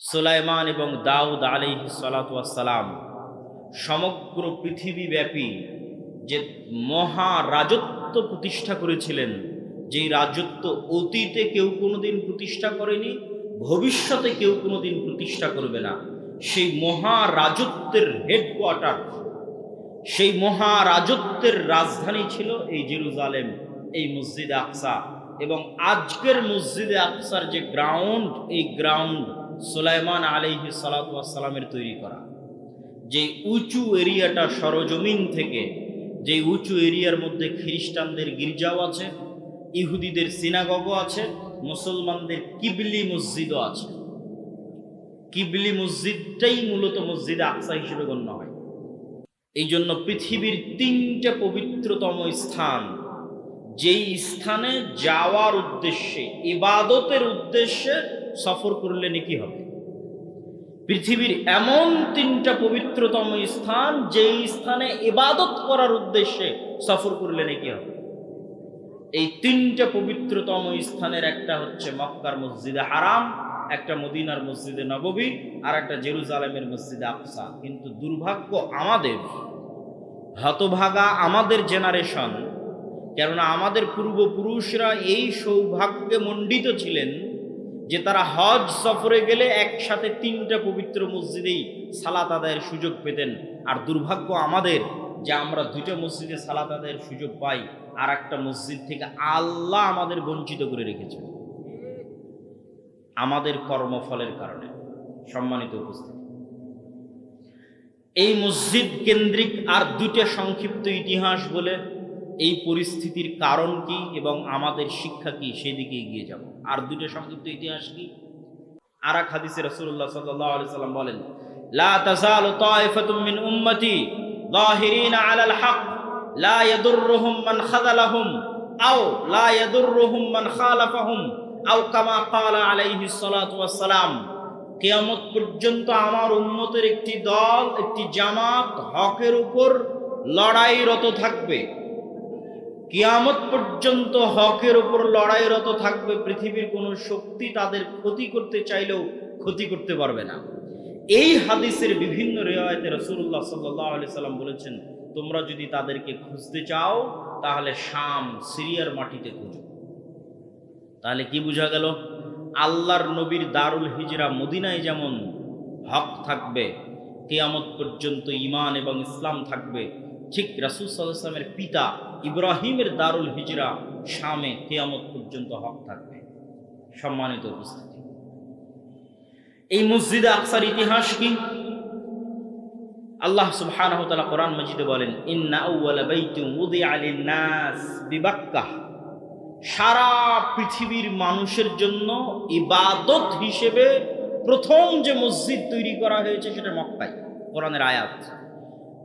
সুলাইমান এবং দাউদ আলাইহিস সালাতু ওয়াস সালাম সমগ্র পৃথিবীব্যাপী যে মহা রাজত্ব প্রতিষ্ঠা করেছিলেন, যেই রাজত্ব অতীতে কেউ কোনোদিন প্রতিষ্ঠা করেনি, ভবিষ্যতে কেউ কোনোদিন প্রতিষ্ঠা করবে না, সেই মহা রাজত্বের হেডকোয়ার্টার, সেই মহা রাজত্বের রাজধানী ছিল এই জেরুজালেম, এই মসজিদে আকসা। এবং আজকের মসজিদে আকসার যে গ্রাউন্ড, এই গ্রাউন্ড সুলাইমান আলাইহিস সালাতু ওয়াস সালামের তৈরি করা। যে উঁচু এরিয়াটা সরজমিন থেকে, যে উঁচু এরিয়ার মধ্যে খ্রিস্টানদের গির্জাও আছে, ইহুদিদের সিনাগগও আছে, মুসলমানদের কিবলি মসজিদও আছে। কিবলি মসজিদটাই মূলত মসজিদে আকসা হিসেবে গণ্য হয়। এই জন্য পৃথিবীর 3টে পবিত্রতম স্থান, যেই স্থানে যাওয়ার উদ্দেশ্যে, ইবাদতের উদ্দেশ্যে সফর করলে নেকি হবে। পৃথিবীর এমন 3টা পবিত্রতম স্থান, যেই স্থানে ইবাদত করার উদ্দেশ্যে সফর করলে নেকি হবে। এই 3টে পবিত্রতম স্থানের একটা হচ্ছে মক্কার মসজিদে হারাম, একটা মদিনার মসজিদে নববী, আর একটা জেরুজালেমের মসজিদে আকসা। কিন্তু দুর্ভাগ্য আমাদের, হতভাগা আমাদের জেনারেশন, কেননা আমাদের পূর্বপুরুষরা এই সৌভাগ্যে মণ্ডিত ছিলেন যে তারা হজ সফরে গেলে একসাথে 3টা পবিত্র মসজিদেই সালাত আদায়ের সুযোগ পেতেন। আর দুর্ভাগ্য আমাদের যে আমরা 2টা মসজিদে সালাত আদায়ের সুযোগ পাই, আর একটা মসজিদ থেকে আল্লাহ আমাদের বঞ্চিত করে রেখেছেন আমাদের কর্মফলের কারণে। সম্মানিত উপস্থিতি, এই মসজিদ কেন্দ্রিক আর 2টা সংক্ষিপ্ত ইতিহাস বলে এই পরিস্থিতির কারণ কি এবং আমাদের শিক্ষা কি, সেদিকে এগিয়ে যাব। আর 2টা সংক্ষিপ্ত ইতিহাস কি? আর এক হাদিসে রাসূলুল্লাহ সাল্লাল্লাহু আলাইহি সাল্লাম বলেন, লা তাযালু তায়ফাতুম মিন উম্মতি যাহিরিনা আলাল হক লা ইয়াদুররুহুম মান খাযালাহুম আও লা ইয়াদুররুহুম মান খালাফাহুম আও কামা ক্বালা আলাইহিস সালাতু ওয়াস সালাম। কিয়ামত পর্যন্ত আমার উম্মতের একটি দল, একটি জামাত হকের উপর লড়াইরত থাকবে। কিয়ামত পর্যন্ত হকের উপর লড়াইরত থাকবে। পৃথিবীর কোনো শক্তি তাদের ক্ষতি করতে চাইলেও ক্ষতি করতে পারবে না। এই হাদিসের বিভিন্ন রিওয়ায়াতে রাসূলুল্লাহ সাল্লাল্লাহু আলাইহি সাল্লাম বলেছেন, তোমরা যদি তাদেরকে খুঁজতে চাও তাহলে শাম, সিরিয়ার মাটিতে খুঁজো। তাহলে কি বোঝা গেল? আল্লাহর নবীর দারুল হিজরা মদিনায় যেমন হক থাকবে, কিয়ামত পর্যন্ত ঈমান এবং ইসলাম থাকবে, ঠিক রাসূল সাল্লাল্লাহু আলাইহি ওয়াসাল্লামের পিতা ইব্রাহিমের দারুল হিজরা শামে কিয়ামত পর্যন্ত হক থাকবে। সম্মানিত উপস্থিতি, এই মসজিদে আকসার ইতিহাস কি? আল্লাহ সুবহানাহু ওয়া তাআলা কোরআন মাজিদে বলেন, ইন্না আউওয়ালা বাইতিন উযিআ লিন-নাস বিবাক্কাহ। সারা পৃথিবীর মানুষের জন্য ইবাদত হিসেবে প্রথম যে মসজিদ তৈরি করা হয়েছে সেটা মক্কায়। কোরআনের আয়াত।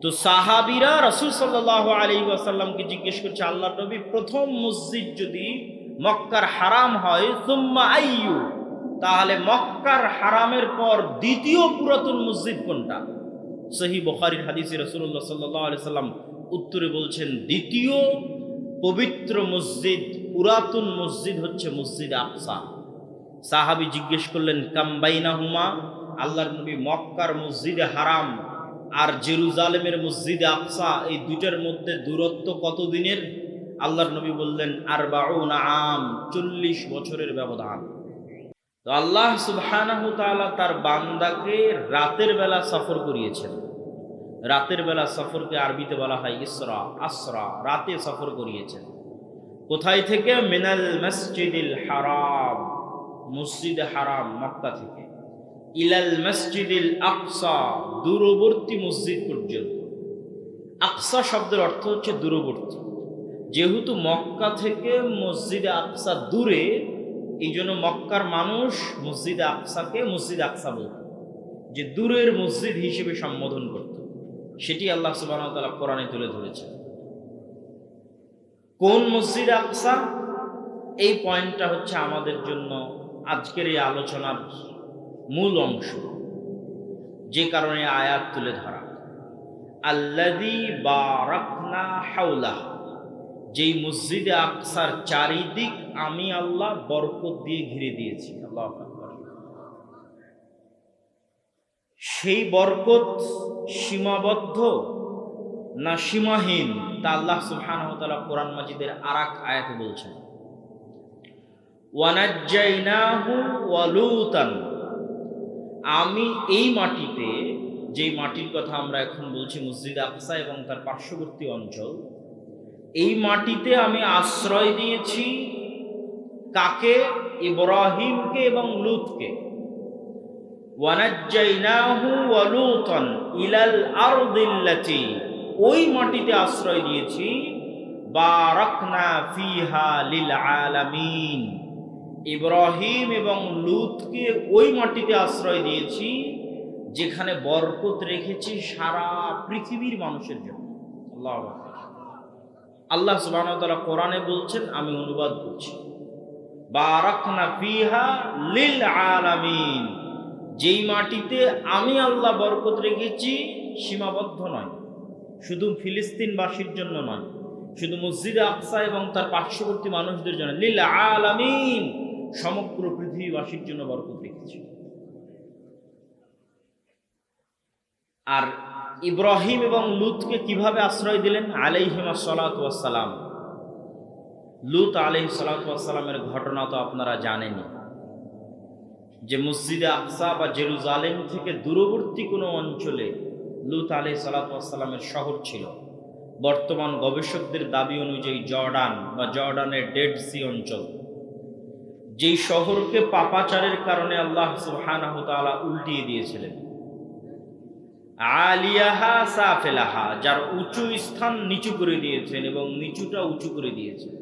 তো সাহাবীরা রাসূল সাল্লাল্লাহু আলাইহি ওয়াসাল্লামকে জিজ্ঞেস করছে, আল্লাহর নবী, প্রথম মসজিদ যদি মক্কার হারাম হয়, সুম্মা আইয়ু, তাহলে মক্কার হারামের পর দ্বিতীয় পুরাতন মসজিদ কোনটা? সহিহ বুখারীর হাদিসে রাসূলুল্লাহ সাল্লাল্লাহু আলাইহি ওয়াসাল্লাম উত্তরে বলছেন, দ্বিতীয় পবিত্র মসজিদ, পুরাতন মসজিদ হচ্ছে মসজিদে আকসা। সাহাবী জিজ্ঞেস করলেন, কাম বাইনাহুমা, আল্লাহর নবী, মক্কার মসজিদে হারাম আর জেরুজালেমের মসজিদে আকসা, এই 2টার মধ্যে দূরত্ব কত দিনের? আল্লাহর নবী বললেন, 40 আম, 40 বছরের ব্যবধান। তো আল্লাহ সুবহানাহু তাআলা তার বান্দাকে রাতের বেলা সফর করিয়েছেন। রাতের বেলা সফরকে আরবিতে বলা হয় ইসরা, আসরা, রাতে সফর করিয়েছেন। কোথায় থেকে? মিনাল মসজিদিল হারাম, মসজিদে হারাম মক্কা থেকে, ইলাল মসজিদিল আকসা, দূরবর্তী মসজিদ পর্যন্ত। আকসা শব্দের অর্থ হচ্ছে দূরবর্তী। যেহেতু মক্কা থেকে মসজিদে আকসা দূরে, এই জন্য মক্কার মানুষ মসজিদে আকসাকে মসজিদ আকসা বলত, যে দূরের মসজিদ হিসেবে সম্বোধন করত। সেটি আল্লাহ সুবহানাহু ওয়া তাআলা কোরআনে তুলে ধরেছেন। কোন মসজিদ আকসা? এই পয়েন্টটা হচ্ছে আমাদের জন্য আজকের এই আলোচনার মূল অংশ, যে কারণে আয়াত তুলে ধরা। আল্লাযী বারাকনা হাওলাহ, যেই মসজিদে আকসার চারিদিক আমি আল্লাহ বরকত দিয়ে ঘিরে দিয়েছি। আল্লাহু আকবার। সেই বরকত সীমাবদ্ধ না সীমাহীন, তা আল্লাহ সুবহানাহু ওয়া তাআলা কোরআন মাজিদের আরেক আয়াতে বলছেন, ওয়ানাজ্জাইনাহু ওয়া লূতান। আমি এই মাটিতে, যেই মাটির কথা আমরা এখন বলছি মসজিদ আকসা এবং তার পার্শ্ববর্তী অঞ্চল, এই মাটিতে আমি আশ্রয় দিয়েছি কাকে? ইব্রাহিমকে এবং লূতকে। ওয়ানাজ্জাইনাহু ওয়া লূতান ইলাল আরদিল্লাতি, ওই মাটিতে আশ্রয় দিয়েছি বারাকনা ফিহা লিল আলামিন। ইব্রাহিম এবং লূতকে ওই মাটিতে আশ্রয় দিয়েছি যেখানে বরকত রেখেছি সারা পৃথিবীর মানুষের জন্য। আল্লাহু আকবার। আল্লাহ সুবহানাহু ওয়া তাআলা কোরআনে বলছেন, আমি অনুবাদ করছি, বারাকনা ফিহা লিল আলামিন। যেই মাটিতে আমি আল্লাহ বরকত রেখেছি সীমাবদ্ধ নয়, শুধু ফিলিস্তিনবাসীর জন্য নয়, শুধু মসজিদে আকসা এবং তার পার্শ্ববর্তী মানুষদের জন্য, লিল আলামিন, সমগ্র পৃথিবীবাসীর জন্য বরকত রেখেছি। আর ইব্রাহিম এবং লূতকে কিভাবে আশ্রয় দিলেন? আলাইহিমা সালাতু ওয়াস সালাম। লূত আলাইহিস সালাতু ওয়াস সালামের ঘটনা তো আপনারা জানেনই, যে মসজিদে আকসা বা জেরুজালেম থেকে দূরবর্তী কোনো অঞ্চলে লূত আলাইহিস সালাতু ওয়াস সালামের শহর ছিল। বর্তমান গবেষকদের দাবি অনুযায়ী জর্ডান বা জর্ডানের ডেড সি অঞ্চল, যেই শহরকে পাপাচারের কারণে আল্লাহ সুবহানাহু ওয়া তাআলা উল্টিয়ে দিয়েছিলেন। আলিয়াহা সাফেলাহা, যার উঁচু স্থান নিচু করে দিয়েছেন এবং নিচুটা উঁচু করে দিয়েছেন,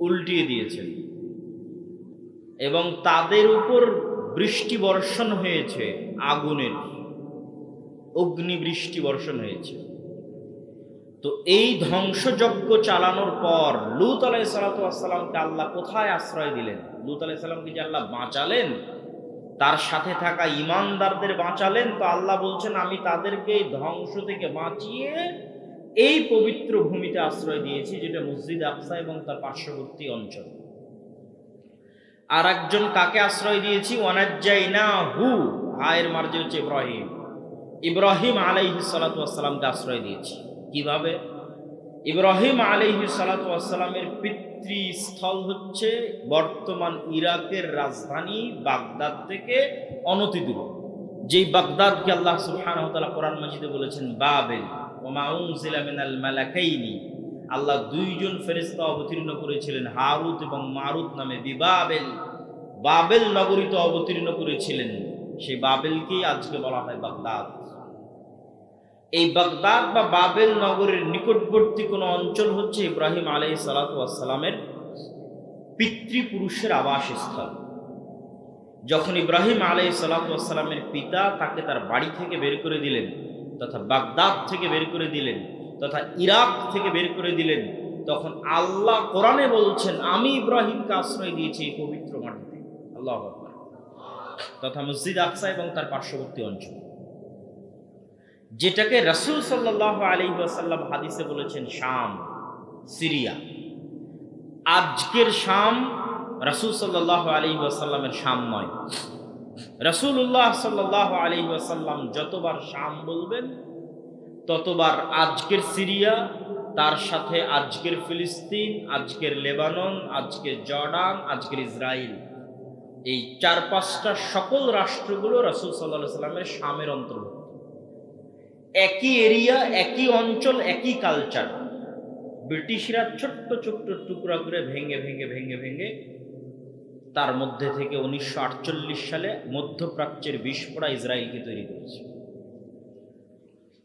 উল্টিয়ে দিয়েছেন, এবং তাদের উপর বৃষ্টি বর্ষণ হয়েছে, আগুনের অগ্নি বৃষ্টি বর্ষণ হয়েছে। তো এই ধ্বংসযজ্ঞ চালানোর পর লূত আলাইহিস সালাতু ওয়াস সালামকে আল্লাহ কোথায় আশ্রয় দিলেন? লূত আলাইহিস সালামকে যে আল্লাহ বাঁচালেন, তার সাথে থাকা ঈমানদারদের বাঁচালেন, তো আল্লাহ বলছেন আমি তাদেরকে এই ধ্বংস থেকে বাঁচিয়ে এই পবিত্র ভূমিতে আশ্রয় দিয়েছি, যেটা মসজিদ আকসা এবং তার পার্শ্ববর্তী অঞ্চল। আর একজন কাকে আশ্রয় দিয়েছি? ওয়ানাজ্জাইনাহু, হায়ের মার্জি হচ্ছে ইব্রাহিম। ইব্রাহিম আলাইহিস সালাতু ওয়াস সালামকে আশ্রয় দিয়েছি। কিভাবে? ইব্রাহিম আলাইহিস সালাতু ওয়াস সালামের পিতৃস্থল হচ্ছে বর্তমান ইরাকের রাজধানী বাগদাদ থেকে অনতিদূর, যেই বাগদাদকে আল্লাহ সুবহানাহু ওয়া তাআলা কোরআন মাজিদে বলেছেন বাবেল, ওয়া মা উনজিলা মিনাল মালাকাইনি, আল্লাহ দুইজন ফেরেশতা অবতীর্ণ করেছিলেন হারুত এবং মারুত নামে, বিবাবেল, বাবেল নগরীতে অবতীর্ণ করেছিলেন। সেই বাবেলকেই আজকে বলা হয় বাগদাদ। এই বাগদাদ বা বাবেল নগরের নিকটবর্তী কোন অঞ্চল হচ্ছে ইব্রাহিম আলাইহিস সালাতু ওয়াস সালামের পিতৃপুরুষের আবাসস্থল। যখন ইব্রাহিম আলাইহিস সালাতু ওয়াস সালামের পিতা তাকে তার বাড়ি থেকে বের করে দিলেন, তথা বাগদাদ থেকে বের করে দিলেন, তথা ইরাক থেকে বের করে দিলেন, তখন আল্লাহ কোরআনে বলছেন আমি ইব্রাহিমকে আশ্রয় দিয়েছি এই পবিত্র মাটিতে। আল্লাহু আকবার। তথা মসজিদ আকসা এবং তার পার্শ্ববর্তী অঞ্চল, যেটাকে রাসূল সাল্লাল্লাহু আলাইহি ওয়াসাল্লাম হাদিসে বলেছেন শাম, সিরিয়া। আজকের শাম রাসূল সাল্লাল্লাহু আলাইহি ওয়াসাল্লামের শাম নয়। রাসূলুল্লাহ সাল্লাল্লাহু আলাইহি ওয়াসাল্লাম যতবার শাম বলবেন ততবার আজকের সিরিয়া, তার সাথে আজকের ফিলিস্তিন, আজকের লেবানন, আজকের জর্ডান, আজকের ইসরায়েল, এই 4-5টা সকল রাষ্ট্রগুলো রাসূল সাল্লাল্লাহু আলাইহি ওয়াসাল্লামের শামের অন্তর্ভুক্ত। একই এরিয়া, একই অঞ্চল, একই কালচার। ব্রিটিশরা ছোট্ট ছোট্ট টুকরা করে ভেঙে ভেঙে ভেঙে ভেঙে তার মধ্যে থেকে 1948 সালে মধ্যপ্রাচ্যের বিস্ফোরা ইসরায়েলকে তৈরি করেছে।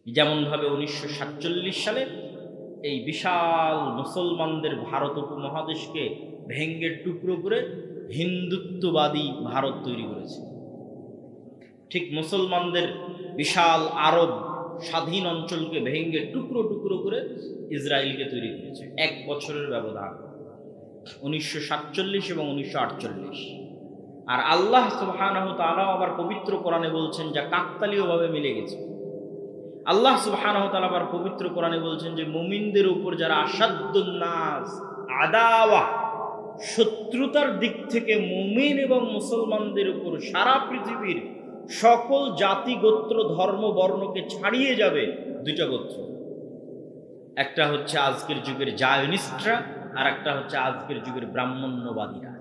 যেমনভাবে 1947 সালে এই বিশাল মুসলমানদের ভারত উপমহাদেশকে ভেঙে টুকরো করে হিন্দুত্ববাদী ভারত তৈরি করেছে, ঠিক মুসলমানদের বিশাল আরব স্বাধীন অঞ্চলকে ভেঙে টুকরো টুকরো করে ইসরায়েলকে তৈরি করেছে। 1 বছরের ব্যবধান, 1947 এবং 1948। আর আল্লাহ সুবহানাহু ওয়া তাআলা আবার পবিত্র কোরআনে বলছেন, যা কাকতালীয়ভাবে মিলে গেছে। আল্লাহ সুবহানাহু ওয়া তাআলা আবার পবিত্র কোরআনে বলছেন যে মুমিনদের উপর যারা আসাদ্দুন নাস আদাওয়া, শত্রুতার দিক থেকে মুমিন এবং মুসলমানদের উপর সারা পৃথিবীর সকল জাতি গোত্র ধর্ম বর্ণকে ছাড়িয়ে যাবে দুইটা গোত্র, একটা হচ্ছে আজকের যুগের জায়নিস্টরা, আর একটা হচ্ছে আজকের যুগের ব্রাহ্মণ্যবাদীরা।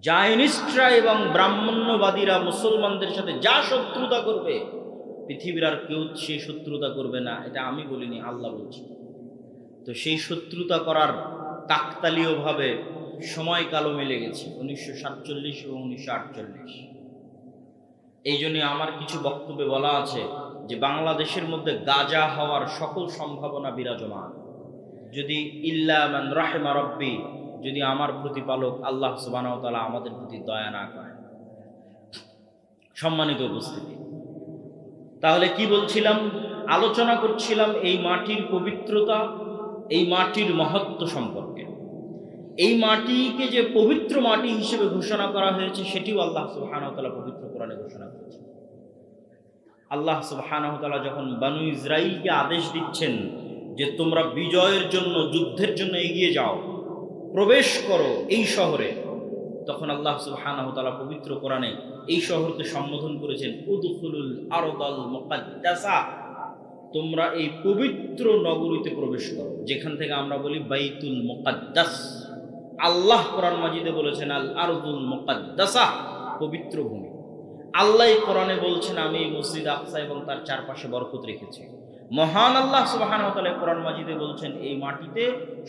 জায়নিস্টরা এবং ব্রাহ্মণ্যবাদীরা মুসলমানদের সাথে যা শত্রুতা করবে, পৃথিবীর আর কেউ সেই শত্রুতা করবে না, এটা আমি বলিনি, আল্লাহ বলছি। তো সেই শত্রুতা করার কাকতালীয়ভাবে সময়কালও মিলে গেছে 1947 এবং 1948। এই জন্য আমার কিছু বক্তব্যে বলা আছে যে বাংলাদেশের মধ্যে গাজা হওয়ার সকল সম্ভাবনা বিরাজমান, যদি ইল্লা মান রাহিমা রব্বি, যদি আমার প্রতিপালক আল্লাহ সুবহানাহু ওয়া তাআলা আমাদের প্রতি দয়া না করেন। সম্মানিত উপস্থিতি, তাহলে কি বলছিলাম? আলোচনা করছিলাম এই মাটির পবিত্রতা, এই মাটির মহত্ব সম্পর্কে। এই মাটিকে যে পবিত্র মাটি হিসেবে ঘোষণা করা হয়েছে সেটিও আল্লাহ সুবহানাহু ওয়া তাআলা পবিত্র কোরআনে ঘোষণা করেছেন। আল্লাহ সুবহানাহু ওয়া তাআলা যখন বনু ইসরাঈলকে আদেশ দিচ্ছেন যে তোমরা বিজয়ের জন্য, যুদ্ধের জন্য এগিয়ে যাও, প্রবেশ করো এই শহরে, তখন আল্লাহ সুবহানাহু ওয়া তাআলা পবিত্র কোরআনে এই শহরকে সম্বোধন করেছেন উদখুলুল আরদাল মুকাদ্দাসা, তোমরা এই পবিত্র নগরীতে প্রবেশ করো, যেখান থেকে আমরা বলি বাইতুল মুকাদ্দাস। আল্লাহ কোরআন মাজিদে বলেছেন আল আরদুল মুকাদ্দাসা, পবিত্র ভূমি। আল্লাহ কোরআনে বলছেন আমি এই মসজিদ আকসা এবং তার চারপাশে বরকত রেখেছি। মহান আল্লাহ সুবহানাহু ওয়া তাআলা কোরআন মাজিদে বলছেন এই মাটিতে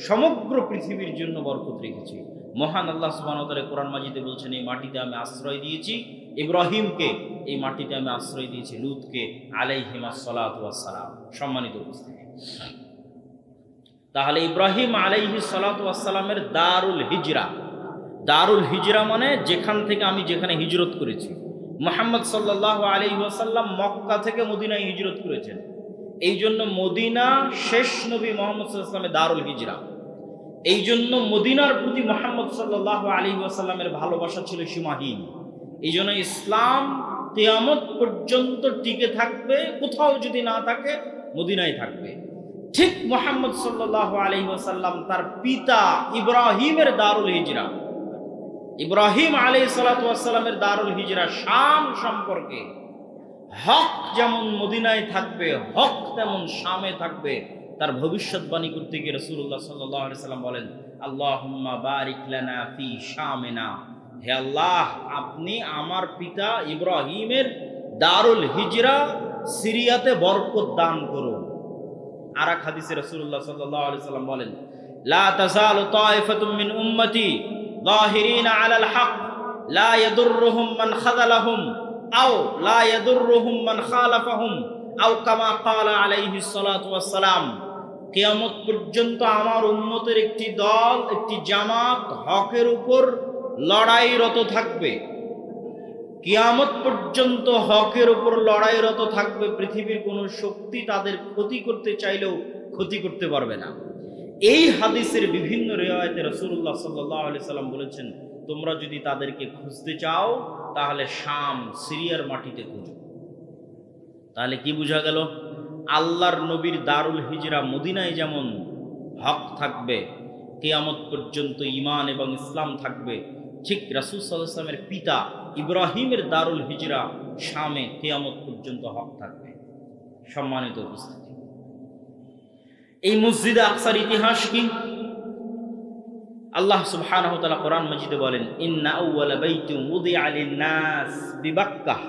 সমগ্র পৃথিবীর জন্য বরকত রেখেছি। মহান আল্লাহ সুবহানাহু ওয়া তাআলা কোরআন মাজিদে বলছেন এই মাটিতে আমি আশ্রয় দিয়েছি ইব্রাহিমকে, এই মাটিতে আমি আশ্রয় দিয়েছি লূতকে আলাইহিমাস সালাতু ওয়াস সালাম। সম্মানিত উপস্থিতি, তাহলে ইব্রাহিম আলাইহিস সালাতু ওয়াস সালামের দারুল হিজরা, দারুল হিজরা মানে যেখান থেকে আমি যেখানে হিজরত করেছি। মুহাম্মদ সাল্লাল্লাহু আলাইহি ওয়াসাল্লাম মক্কা থেকে মদিনায় হিজরত করেছেন, এই জন্য মদিনা শেষ নবী মুহাম্মদ সাল্লাল্লাহু আলাইহি ওয়াসাল্লামের দারুল হিজরা। এই জন্য মদিনার প্রতি মুহাম্মদ সাল্লাল্লাহু আলাইহি ওয়াসাল্লামের ভালোবাসা ছিল সীমাহীন। এই জন্য ইসলাম কিয়ামত পর্যন্ত টিকে থাকবে, কোথাও যদি না থাকে মদিনায় থাকবে। ঠিক মুহাম্মদ সাল্লাল্লাহু আলাইহি ওয়াসাল্লাম তার পিতা ইব্রাহিমের দারুল হিজরা, ইব্রাহিম আলাইহিস সালাতু ওয়াস সালামের দারুল হিজরা শাম সম্পর্কে, হক যেমন মদিনায় থাকবে, হক তেমন শামে থাকবে, তার ভবিষ্যৎবাণী করতে গিয়ে রাসূলুল্লাহ সাল্লাল্লাহু আলাইহি সাল্লাম বলেন আল্লাহুম্মা বারিক লানা ফি শামিনা, হে আল্লাহ আপনি আমার পিতা ইব্রাহিমের দারুল হিজরা সিরিয়াতে বরকত দান করুন। আর এক হাদিসে রাসূলুল্লাহ সাল্লাল্লাহু আলাইহি সাল্লাম বলেন লা তাযালু তায়ফাতুম মিন উম্মতি যাহিরিনা আলাল হক লা ইয়াদুররুহুম মান খাযালাহুম আও লা ইয়াদুররুহুম মান খালাফাহুম আও কামা ক্বালা আলাইহিস সালাতু ওয়াস সালাম। কিয়ামত পর্যন্ত আমার উম্মতের একটি দল, একটি জামাত হকের উপর লড়াইরত থাকবে। কিয়ামত পর্যন্ত হকের উপর লড়াইরত থাকবে, পৃথিবীর কোনো শক্তি তাদের ক্ষতি করতে চাইলেও ক্ষতি করতে পারবে না। এই হাদিসের বিভিন্ন রিওয়ায়াতে রাসূলুল্লাহ সাল্লাল্লাহু আলাইহি সাল্লাম বলেছেন তোমরা যদি তাদেরকে খুঁজতে চাও তাহলে শাম সিরিয়ার মাটিতে খুঁজো। তাহলে কি বোঝা গেল? আল্লাহর নবীর দারুল হিজরা মদিনায় যেমন হক থাকবে, কিয়ামত পর্যন্ত ঈমান এবং ইসলাম থাকবে, ঠিক রাসূল সাল্লাল্লাহু আলাইহি ওয়াসাল্লামের পিতা ইব্রাহিমের দারুল হিজরা শামে কিয়ামত পর্যন্ত হক থাকবে। সম্মানিত উপস্থিতি, এই মসজিদে আকসার ইতিহাস কি? আল্লাহ সুবহানাহু ওয়া তাআলা কোরআন মাজিদে বলেন ইন্না আউওয়ালা বাইতিন উযিআ লিন-নাস বিবাক্কাহ,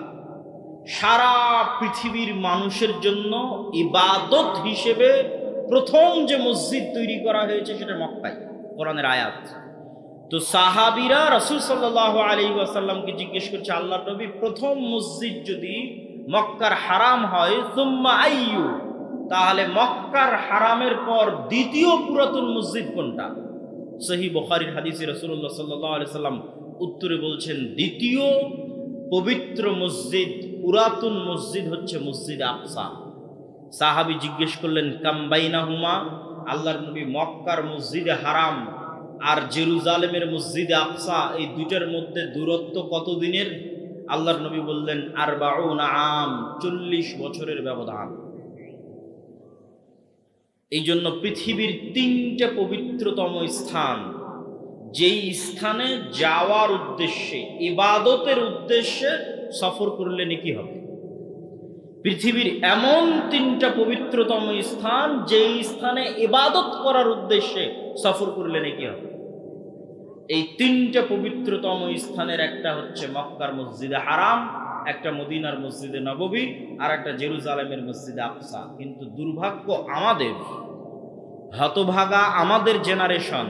সারা পৃথিবীর মানুষের জন্য ইবাদত হিসেবে প্রথম যে মসজিদ তৈরি করা হয়েছে সেটা মক্কায়। কোরআনের আয়াত। তো সাহাবীরা রাসূল সাল্লাল্লাহু আলাইহি ওয়াসাল্লামকে জিজ্ঞেস করছে আল্লাহর নবী প্রথম মসজিদ যদি মক্কার হারাম হয় সুম্মা আইয়ু, তাহলে মক্কার হারামের পর দ্বিতীয় পুরাতন মসজিদ কোনটা? সহিহ বুখারীর হাদিসে রাসূলুল্লাহ সাল্লাল্লাহু আলাইহি সাল্লাম উত্তরে বলছেন দ্বিতীয় পবিত্র মসজিদ, পুরাতন মসজিদ হচ্ছে মসজিদ আকসা। সাহাবী জিজ্ঞেস করলেন কাম বাইনাহুমা, আল্লাহর নবী মক্কার মসজিদে হারাম আর জেরুজালেমের মসজিদে আকসা এই দুইটার মধ্যে দূরত্ব কত দিনের? আল্লাহর নবী বললেন 40 আম, 40 বছরের ব্যবধান। এই জন্য পৃথিবীর 3টে পবিত্রতম স্থান, যেই স্থানে যাওয়ার উদ্দেশ্যে, ইবাদতের উদ্দেশ্যে সফর করলে নেকি হবে। পৃথিবীর এমন 3টা পবিত্রতম স্থান যেই স্থানে ইবাদত করার উদ্দেশ্যে সফর করলে নেকি হবে। এই 3টা পবিত্রতম স্থানের একটা হচ্ছে মক্কার মসজিদে হারাম, একটা মদিনার মসজিদে নববী, আর একটা জেরুজালেমের মসজিদে আকসা। কিন্তু দুর্ভাগ্য আমাদের, হতভাগা আমাদের জেনারেশন,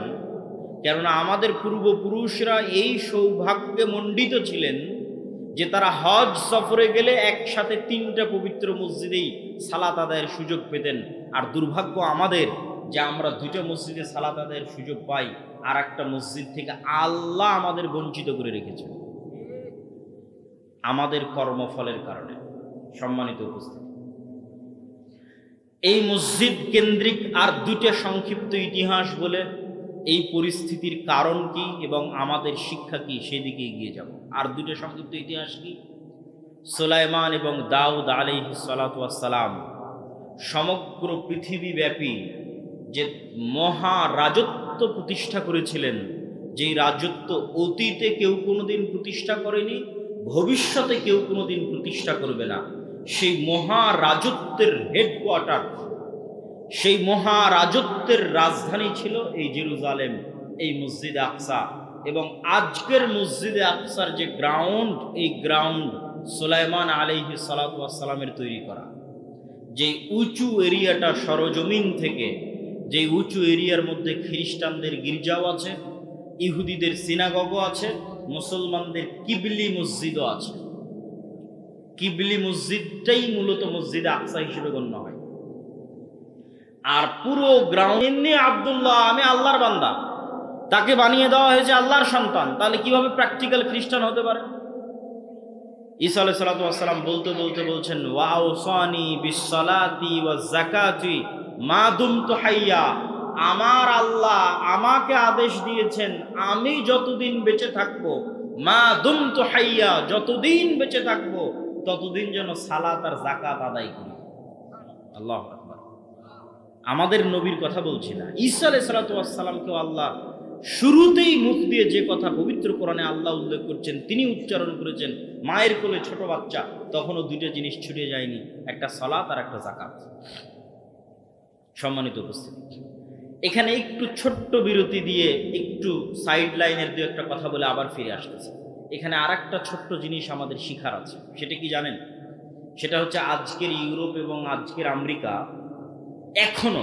কেননা আমাদের পূর্বপুরুষরা এই সৌভাগ্যে মণ্ডিত ছিলেন যে তারা হজ সফরে গেলে একসাথে 3টা পবিত্র মসজিদেই সালাত আদায়ের সুযোগ পেতেন। আর দুর্ভাগ্য আমাদের যে আমরা 2টা মসজিদে সালাত আদায়ের সুযোগ পাই, আর একটা মসজিদ থেকে আল্লাহ আমাদের বঞ্চিত করে রেখেছেন আমাদের কর্মফলের কারণে। সম্মানিত উপস্থিতি, এই মসজিদ কেন্দ্রিক আর 2টা সংক্ষিপ্ত ইতিহাস বলে এই পরিস্থিতির কারণ কি এবং আমাদের শিক্ষা কি সেদিকে এগিয়ে যাব। আর 2টা সংক্ষিপ্ত ইতিহাস কি? সুলাইমান এবং দাউদ আলাইহিস সালাতু ওয়াস সালাম সমগ্র পৃথিবীব্যাপী যে মহা রাজত্ব প্রতিষ্ঠা করেছিলেন, যেই রাজত্ব অতীতে কেউ কোনোদিন প্রতিষ্ঠা করেনি, ভবিষ্যতে কেউ কোনোদিন প্রতিষ্ঠা করবে না, সেই মহা রাজত্বের হেডকোয়ার্টার, সেই মহা রাজত্বের রাজধানী ছিল এই জেরুজালেম, এই মসজিদে আকসা। এবং আজকের মসজিদে আকসার যে গ্রাউন্ড, এই গ্রাউন্ড সুলাইমান আলাইহিস সালাতু ওয়াস সালামের তৈরি করা। যে উঁচু এরিয়াটা সরজমিন থেকে, যে উঁচু এরিয়ার মধ্যে খ্রিস্টানদের গির্জাও আছে, ইহুদিদের সিনাগগও আছে, মুসলমানদের কিবলি মসজিদও আছে। কিবলি মসজিদটাই মূলত মসজিদে আকসা হিসেবে গণ্য হয়। আর পুরো গ্রাউন্ড এমনি আব্দুল্লাহ, আমি আল্লাহর বান্দা, তাকে বানিয়ে দেওয়া হয়েছে আল্লাহর সন্তান, তাহলে কিভাবে প্র্যাকটিক্যাল খ্রিস্টান হতে পারে? ঈসা আলাইহিস সালাতু ওয়াস সালাম বলতে বলতে বলছেন, ওয়াউসানি বিসসালাতি ওয়াজ যাকাতি মা দুমতু হাইয়া। আমার আল্লাহ আমাকে আদেশ দিয়েছেন আমি যতদিন বেঁচে থাকবো, মা দুমতু হাইয়া, যতদিন বেঁচে থাকবো ততদিন যেন সালাত আর যাকাত আদায় করি। আল্লাহু আকবার। আমাদের নবীর কথা বলছি না, ঈসা আলাইহিস সালাতু ওয়াস সালামকেও আল্লাহ শুরুতেই মুখ দিয়ে যে কথা পবিত্র কোরআনে আল্লাহ উল্লেখ করছেন, তিনি উচ্চারণ করেছেন। মায়ের কোলে ছোট বাচ্চা, তখনও 2টা জিনিস ছুটে যায়নি, একটা সালাত আর একটা যাকাত। সম্মানিত উপস্থিতি, এখানে একটু ছোট্ট বিরতি দিয়ে একটু সাইড লাইনের 2-একটা কথা বলে আবার ফিরে আসতেছে। এখানে আর একটা ছোট্ট জিনিস আমাদের শিখার আছে। সেটা কি জানেন? সেটা হচ্ছে আজকের ইউরোপ এবং আজকের আমেরিকা এখনো,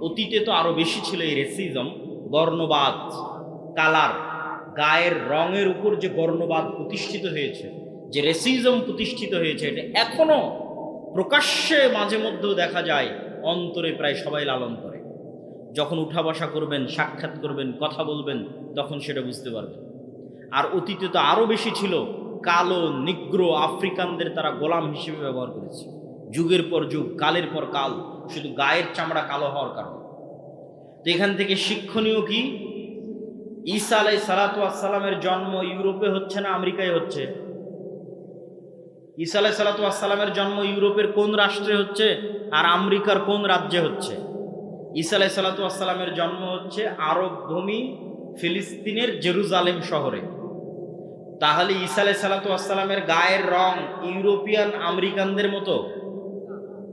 অতীতে তো আরো বেশি ছিল এই রেসিজম, বর্ণবাদ, কালার, গায়ের রঙের উপর যে বর্ণবাদ প্রতিষ্ঠিত হয়েছে, যে রেসিজম প্রতিষ্ঠিত হয়েছে, এটা এখনো প্রকাশ্যে মাঝে মধ্যেও দেখা যায়, অন্তরে প্রায় সবাই লালন করে। যখন উঠা বসা করবেন, সাক্ষাৎ করবেন, কথা বলবেন, তখন সেটা বুঝতে পারবেন। আর অতীতে তো আরো বেশি ছিল, কালো, নিগ্রো, আফ্রিকানদের তারা গোলাম হিসেবে ব্যবহার করেছে, যুগের পর যুগ, কালের পর কাল, শুধু গায়ের চামড়া কালো হওয়ার কারণে। তো এখান থেকে শিক্ষণীয় কি? ঈসা আলাইহিস সালাতু ওয়াস সালামের জন্ম ইউরোপে হচ্ছে না আমেরিকায় হচ্ছে? ঈসা আলাইহিস সালাতু ওয়াস সালামের জন্ম ইউরোপের কোন রাষ্ট্রে হচ্ছে আর আমেরিকার কোন রাজ্যে হচ্ছে? ঈসা আলাইহিস সালাতু ওয়াস সালামের জন্ম হচ্ছে আরব ভূমি ফিলিস্তিনের জেরুজালেম শহরে। তাহলে ঈসা আলাইহিস সালাতু ওয়াস সালামের গায়ের রং ইউরোপিয়ান আমেরিকানদের মতো?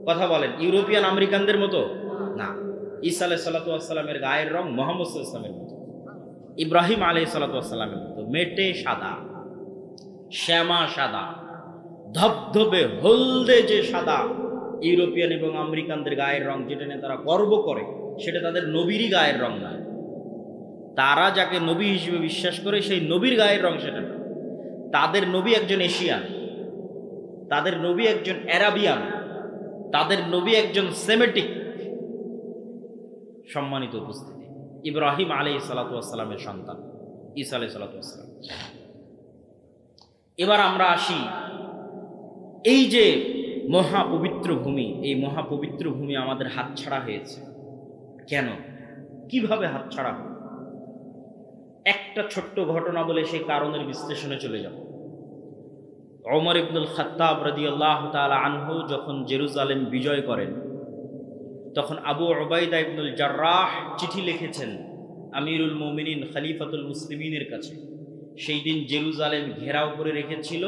কথা বলেন, ইউরোপিয়ান আমেরিকানদের মতো না। ঈসা আলাইহিস সালাতু ওয়াস সালামের গায়ের রং মুহাম্মদ সাল্লাল্লাহু আলাইহি ওয়াসাল্লামের মতো, ইব্রাহিম আলাইহিস সালাতু ওয়াস সালামের মতো, মেটে সাদা, শ্যামা সাদা, ধবধবে হলদে যে সাদা ইউরোপিয়ান এবং আমেরিকানদের গায়ের রং, যেটা নিয়ে তারা গর্ব করে, সেটা তাদের নবীরই গায়ের রং নয়। তারা যাকে নবী হিসেবে বিশ্বাস করে সেই নবীর গায়ের রং সেটা না। তাদের নবী একজন এশিয়ান, তাদের নবী একজন অ্যারাবিয়ান, তাদের নবী একজন সেমেটিক। সম্মানিত উপস্থিতি, ইব্রাহিম আলাইহিস সালাতু ওয়াস সালামের সন্তান ঈসা আলাইহিস সালাতু ওয়াস সালাম। এবার আমরা আসি, এই যে মহাপবিত্র ভূমি, এই মহাপবিত্র ভূমি আমাদের হাতছাড়া হয়েছে কেন? কিভাবে হাতছাড়া হলো? একটা ছোট্ট ঘটনা বলে সেই কারণের বিশ্লেষণে চলে যাব। ওমর ইবনুল খাত্তাব রাদিয়াল্লাহু তাআলা আনহু যখন জেরুজালেম বিজয় করেন, তখন আবু উবাইদা ইবনুল জাররাহ চিঠি লিখেছেন আমিরুল মুমিনিন খলিফাতুল মুসলিমিনের কাছে। সেই দিন জেরুজালেম ঘেরাও করে রেখেছিল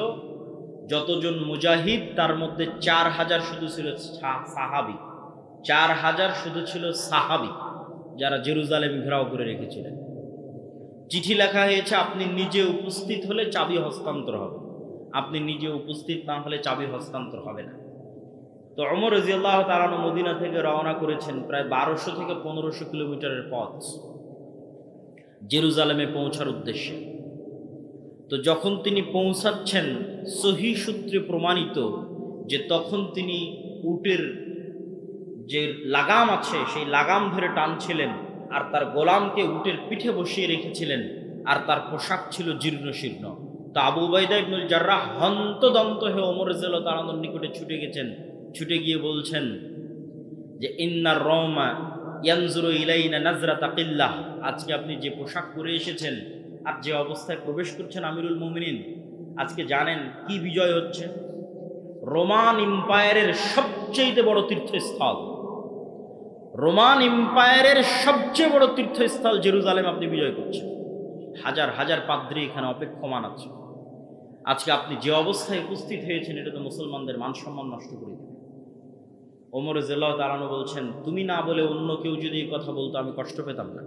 যতজন মুজাহিদ তার মধ্যে 4000 শুধু ছিল সাহাবী, 4000 শুধু ছিল সাহাবী, যারা জেরুজালেম ঘেরাও করে রেখেছিলেন। চিঠি লেখা হয়েছে, আপনি নিজে উপস্থিত হলে চাবি হস্তান্তর হবে, আপনি নিজে উপস্থিত না হলে চাবি হস্তান্তর হবে না। তো ওমর রাদিয়াল্লাহু তাআলা মদিনা থেকে রওনা করেছেন প্রায় 1200 থেকে 1500 কিলোমিটারের পথ জেরুজালেমে পৌঁছার উদ্দেশ্যে। তো যখন তিনি পৌঁছাচ্ছেন, সহিহ সূত্রে প্রমাণিত যে তখন তিনি উটের যে লাগাম আছে সেই লাগাম ধরে টানছিলেন, আর তার গোলামকে উটের পিঠে বসিয়ে রেখেছিলেন, আর তার পোশাক ছিল জীর্ণ শীর্ণ। তো আবু উবাইদা ইবনুল জাররাহ হন্তদন্ত হয়ে ওমর রাদিয়াল্লাহু তাআলার নিকটে ছুটে গেছেন, ছুটে গিয়ে বলছেন যে ইন্নার রওমা ইয়ানজুরু ইলাইনা নাজরাতা কিল্লাহ, আজকে আপনি যে পোশাক পরে এসেছেন আর যে অবস্থায় প্রবেশ করছেন আমিরুল মুমিনিন, আজকে জানেন কি বিজয় হচ্ছে? রোমান এম্পায়ারের সবচেয়ে বড় তীর্থস্থল, রোমান এম্পায়ারের সবচেয়ে বড় তীর্থস্থল জেরুজালেম আপনি বিজয় করছেন। হাজার হাজার পাদ্রী এখানে অপেক্ষমান আছে। আজকে আপনি যে অবস্থায় উপস্থিত হয়েছেন, এটা তো মুসলমানদের মান সম্মান নষ্ট করে দেবে। ওমর রাদিয়াল্লাহু তাআলা বলছেন, তুমি না বলে অন্য কেউ যদি এই কথা বলতো আমি কষ্ট পেতাম না।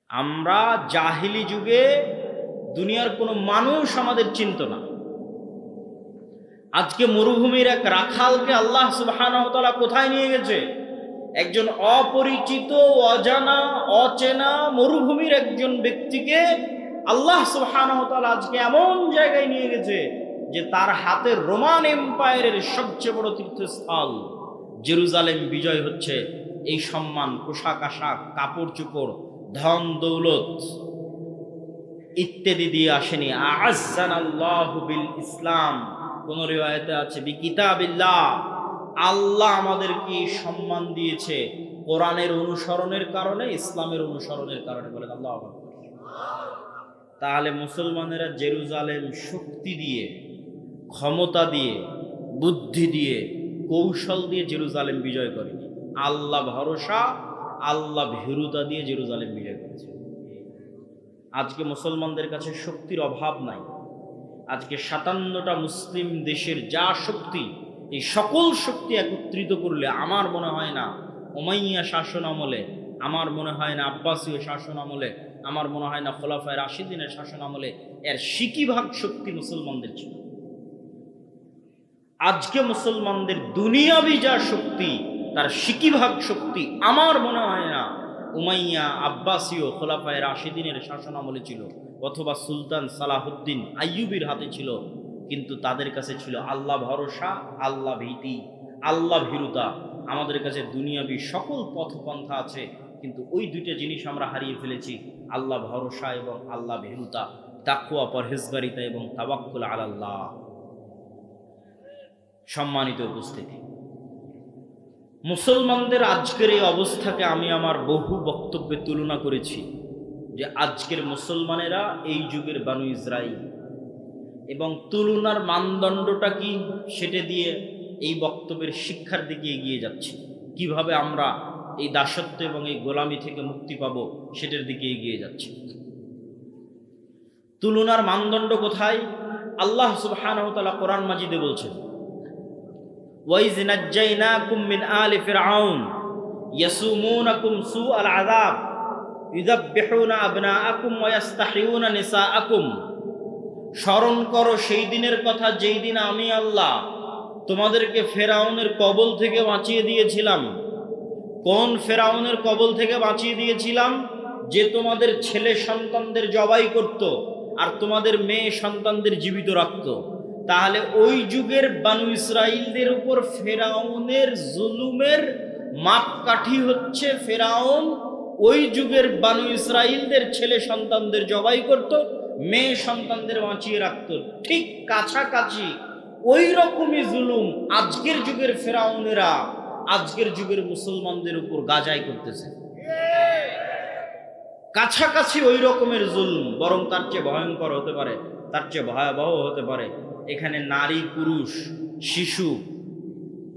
আমরা জাহিলি যুগে দুনিয়ার কোনো মানুষ আমাদের চিনত না। আজকে মরুভূমির এক রাখালকে আল্লাহ সুবহানাহু ওয়া তাআলা কোথায় নিয়ে গেছে? একজন অপরিচিত, অজানা, অচেনা মরুভূমির একজন ব্যক্তিকে আল্লাহ সুবহানাহু ওয়া তাআলা আজকে এমন জায়গায় নিয়ে গেছে যে তার হাতে রোমান এম্পায়ারের সবচেয়ে বড় তীর্থস্থল জেরুজালেম বিজয় হচ্ছে। এই সম্মান, পোশাক আশাক, কাপড় চোপড়, ধন দৌলত ইত্যাদি দিয়ে আসেনি। আ'আজ্জানাল্লাহু বিল ইসলাম, কোন রিওয়ায়াতে আছে বিকিতাবিল্লাহ, আল্লাহ আমাদেরকে সম্মান দিয়েছে কোরআনের অনুসরণের কারণে, ইসলামের অনুসরণের কারণে। বলেন আল্লাহু আকবার। তাহলে মুসলমানেরা জেরুজালেম শক্তি দিয়ে, ক্ষমতা দিয়ে, বুদ্ধি দিয়ে, কৌশল দিয়ে জেরুজালেম বিজয় করেনি। আল্লাহ ভরসা, আল্লাহ ভীরুতা দিয়ে জেরুজালেম বিজয় করেছে। আজকে মুসলমানদের কাছে শক্তির অভাব নাই। আজকে 57টা মুসলিম দেশের যা শক্তি, এই সকল শক্তি একত্রিত করলে আমার মনে হয় না উমাইয়া শাসন আমলে, আমার মনে হয় না আব্বাসীয় শাসন আমলে, আমার মনে হয় না খোলাফায়ে রাশিদিনের শাসন আমলে এর সিকিভাগ শক্তি মুসলমানদের ছিল। আজকে মুসলমানদের দুনিয়াবি যা শক্তি, তার সিকিভাগ শক্তি আমার মনে হয় না উমাইয়া, আব্বাসীয়, খোলাফায়ে রাশিদিনের শাসন আমলে ছিল, অথবা সুলতান সালাহুদ্দিন আইয়ুবীর হাতে ছিল। কিন্তু তাদের কাছে ছিল আল্লাহ ভরসা, আল্লাহ ভীতি, আল্লাহ ভীরুতা। আমাদের কাছে দুনিয়াবি সকল পথপন্থা আছে, কিন্তু ওই দুইটা জিনিস আমরা হারিয়ে ফেলেছি, আল্লাহ ভরসা এবং আল্লাহ ভীরুতা, তাকওয়া, পরহেজগারিতা এবং তাওয়াক্কুল আলাল্লাহ। সম্মানিত উপস্থিতি, মুসলমানদের আজকের এই অবস্থাকে আমি আমার বহু বক্তব্যে তুলনা করেছি যে আজকের মুসলমানেরা এই যুগের বানু ইসরাইল, এবং তুলনার মানদণ্ডটা কি সেটা দিয়ে এই বক্তব্যের শিক্ষার দিকে এগিয়ে যাচ্ছি। কিভাবে আমরা এই দাসত্ব এবং এই গোলামি থেকে মুক্তি পাবো সেটার দিকে এগিয়ে যাচ্ছি। তুলনার মানদণ্ড কোথায়? আল্লাহ সুবহানাহু ওয়া তাআলা কোরআন মাজিদে বলছেন, ওয়াইজ নাজ্জাইনাকুম মিন আলি ফিরআউন ইয়াসুমুনাকুম সুআল আযাব ইউযাববিহুনা আবনাআকুম ওয়া ইস্তাহইউনা নিসাআকুম। স্মরণ করো সেই দিনের কথা যেই দিন আমি আল্লাহ তোমাদেরকে ফেরাউনের কবল থেকে বাঁচিয়ে দিয়েছিলাম। কোন ফেরাউনের কবল থেকে বাঁচিয়ে দিয়েছিলাম? যে তোমাদের ছেলে সন্তানদের জবাই করত আর তোমাদের মেয়ে সন্তানদের জীবিত রাখত। তাহলে ওই যুগের বানু ইসরাইলদের উপর ফেরাউনের জুলুমের মাপকাঠি হচ্ছে ফেরাউন ওই যুগের বানু ইসরাইলদের ছেলে সন্তানদের জবাই করত, মেয়ে সন্তানদের বাঁচিয়ে রাখত। ঠিক কাছাকাছি ওই রকমই জুলুম আজকের যুগের ফেরাউনেরা আজকের যুগের মুসলমানদের উপর গাজাই করতেছে। কাছাকাছি ওই রকমের জুলুম, বরং তার চেয়ে ভয়ঙ্কর হতে পারে, তার চেয়ে ভয়াবহ হতে পারে। এখানে নারী, পুরুষ, শিশু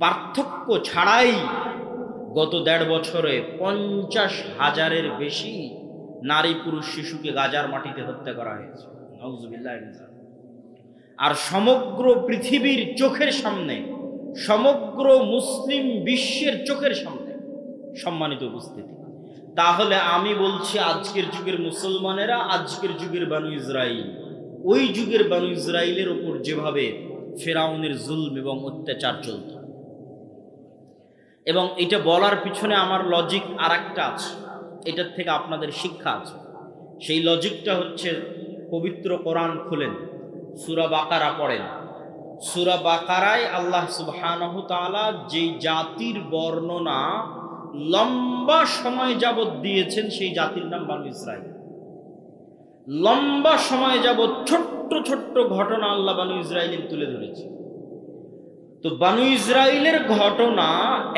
পার্থক্য ছাড়াই গত 1.5 বছরে 50,000-এর বেশি নারী, পুরুষ, শিশুকে গাজার মাটিতে হত্যা করা হয়েছে। নাউজুবিল্লাহ। আর সমগ্র পৃথিবীর চোখের সামনে, সমগ্র মুসলিম বিশ্বের চোখের সামনে, সম্মানিত উপস্থিতি, তাহলে আমি বলছি আজকের যুগের মুসলমানেরা, আজকের যুগের বানু ইসরাইল, ওই যুগের বানু ইসরাইলের উপর যেভাবে ফেরাউনের জুলম এবং অত্যাচার চলত। এবং এটা বলার পিছনে আমার লজিক আর একটা আছে, এটার থেকে আপনাদের শিক্ষা আছে। সেই লজিকটা হচ্ছে, পবিত্র কোরআন খুলেন, সূরা বাকারা পড়েন। সূরা বাকারায় আল্লাহ সুবহানাহু তাআলা যেই জাতির বর্ণনা লম্বা সময় যাবত দিয়েছেন, সেই জাতির নাম বানু ইসরাইল। লম্বা সময় যাবত ছোট্ট ছোট্ট ঘটনা আল্লাহ বানু ইসরাইলের তুলে ধরেছে। তো বানু ইসরাইলের ঘটনা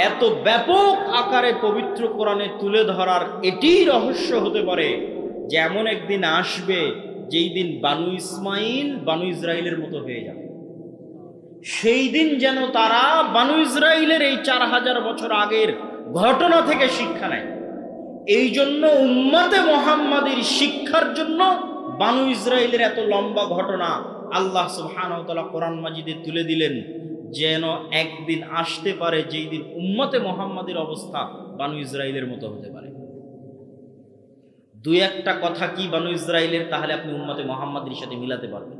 এত ব্যাপক আকারে পবিত্র কোরআনে তুলে ধরার এটি রহস্য হতে পারে যে এমন একদিন আসবে যেই দিন বানু ইসমাইল বানু ইসরাইলের মতো হয়ে যাবে। সেই দিন যেন তারা বানু ইসরাইলের এই 4000 বছর আগের ঘটনা থেকে শিক্ষা নেয়। এই জন্য উম্মতে মুহাম্মাদীর শিক্ষার জন্য বানু ইসরাইলের এত লম্বা ঘটনা আল্লাহ সুবহানাহু ওয়া তাআলা কোরআন মাজিদে তুলে দিলেন, যেন একদিন আসতে পারে যেই দিন উম্মতে মুহাম্মাদীর অবস্থা বানু ইসরাইলের মতো হতে পারে। দুই একটা কথা কি বানু ইসরাইলের, তাহলে আপনি উম্মতে মুহাম্মাদীর সাথে মিলাতে পারবেন।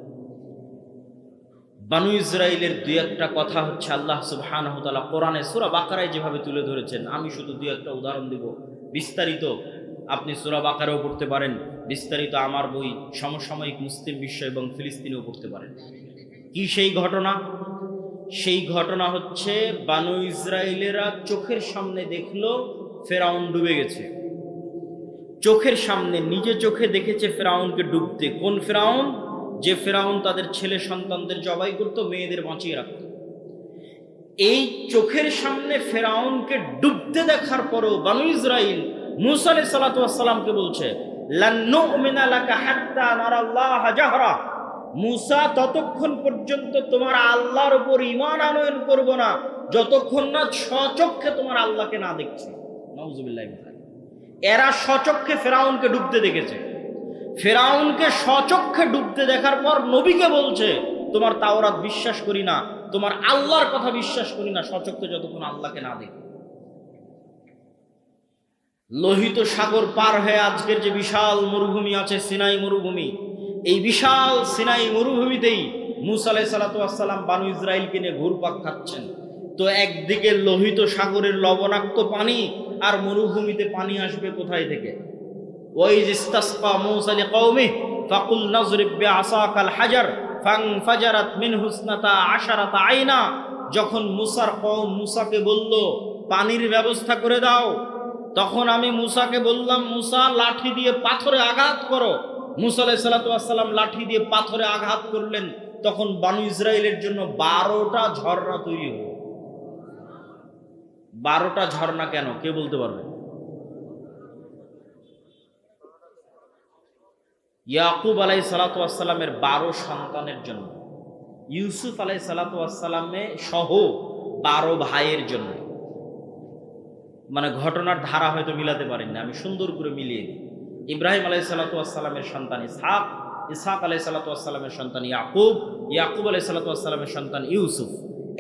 বানু ইসরাইলের দুই একটা কথা হচ্ছে আল্লাহ সুবহানাহু ওয়া তাআলা কোরআনে সূরা বাকারায় যেভাবে তুলে ধরেছেন, আমি শুধু দুই একটা উদাহরণ দেব। বিস্তারিত আপনি সূরা বাকারাও পড়তে পারেন, বিস্তারিত আমার বই সমসাময়িক মুসলিম বিশ্ব এবং ফিলিস্তিনেও পড়তে পারেন। কি সেই ঘটনা? সেই ঘটনা হচ্ছে বানু ইসরাইলেরা চোখের সামনে দেখলো ফেরাউন ডুবে গেছে। চোখের সামনে নিজে চোখে দেখেছে ফেরাউনকে ডুবতে। কোন ফেরাউন? যে ফেরাউন তাদের ছেলে সন্তানদের জবাই করত, মেয়েদের বাঁচিয়ে রাখত। এই চোখের সামনে ফেরাউনকে ডুবতে দেখার পরেও বানু ইসরাইল মূসা আলাইহিস সালাতু ওয়াস সালামকে বলছে, লান নুমিনা লাকা হাত্তা নারাল্লাহ জাহরা। মূসা, ততক্ষণ পর্যন্ত তোমার আল্লাহর উপর ঈমান আনয়ন করব না যতক্ষণ না স্বচক্ষে তোমার আল্লাহকে না দেখছি। নাউজুবিল্লাহ। এরা স্বচক্ষে ফেরাউনকে ডুবতে দেখেছে। ফেরাউনকে স্বচক্ষে ডুবতে দেখার পর নবীকে বলছে, তোমার তাওরাত বিশ্বাস করি না, তোমার আল্লাহর কথা বিশ্বাস করি না স্বচক্ষে যতক্ষণ আল্লাহকে না দেখি। লোহিত সাগর পার হয়ে আজকের যে বিশাল মরুভূমি আছে, সিনাই মরুভূমি, এই বিশাল সিনাই মরুভূমিতেই মূসা আলাইহিস সালাতু ওয়াস সালাম বানু ইসরাইলকে নিয়ে ঘুরপাক খাচ্ছেন। তো একদিকে লোহিত সাগরের লবণাক্ত পানি, আর মরুভূমিতে পানি আসবে কোথায় থেকে? ওয়াইজ ইসতাসকা মূসা লিকওমিহি ফাকুল নাযরিব বিআসাকাল হাজার ফানফাজারাত মিনহু ইসনাতা আশারাতা আইনা। যখন মূসার কওম মূসাকে বলল পানির ব্যবস্থা করে দাও, তখন আমি মূসাকে বললাম, মূসা লাঠি দিয়ে পাথরে আঘাত করো। মূসা আলাইহিস সালাতু ওয়াস সালাম লাঠি দিয়ে পাথরে আঘাত করলেন। তখন বানু ইসরাইলের জন্য 12টা ঝর্ণা তৈরি হলো। 12টা ঝর্ণা কেন, কে বলতে পারবে? ইয়াকুব আলাইহিস সালাতু ওয়াস সালামের 12 সন্তানের জন্য, ইউসুফ আলাইহিস সালাতু ওয়াস সালামে সহ 12 ভাইয়ের জন্য। মানে ঘটনার ধারা হয়তো মিলাতে পারেন না, আমি সুন্দর করে মিলিয়ে দিই। ইব্রাহিম আলাইহিস সালাতু ওয়াস সালামের সন্তান ইসহাক, ইসহাক আলাইহিস সালাতু ওয়াস সালামের সন্তান ইয়াকুব, ইয়াকুব আলাইহিস সালাতু ওয়াস সালামের সন্তান ইউসুফ।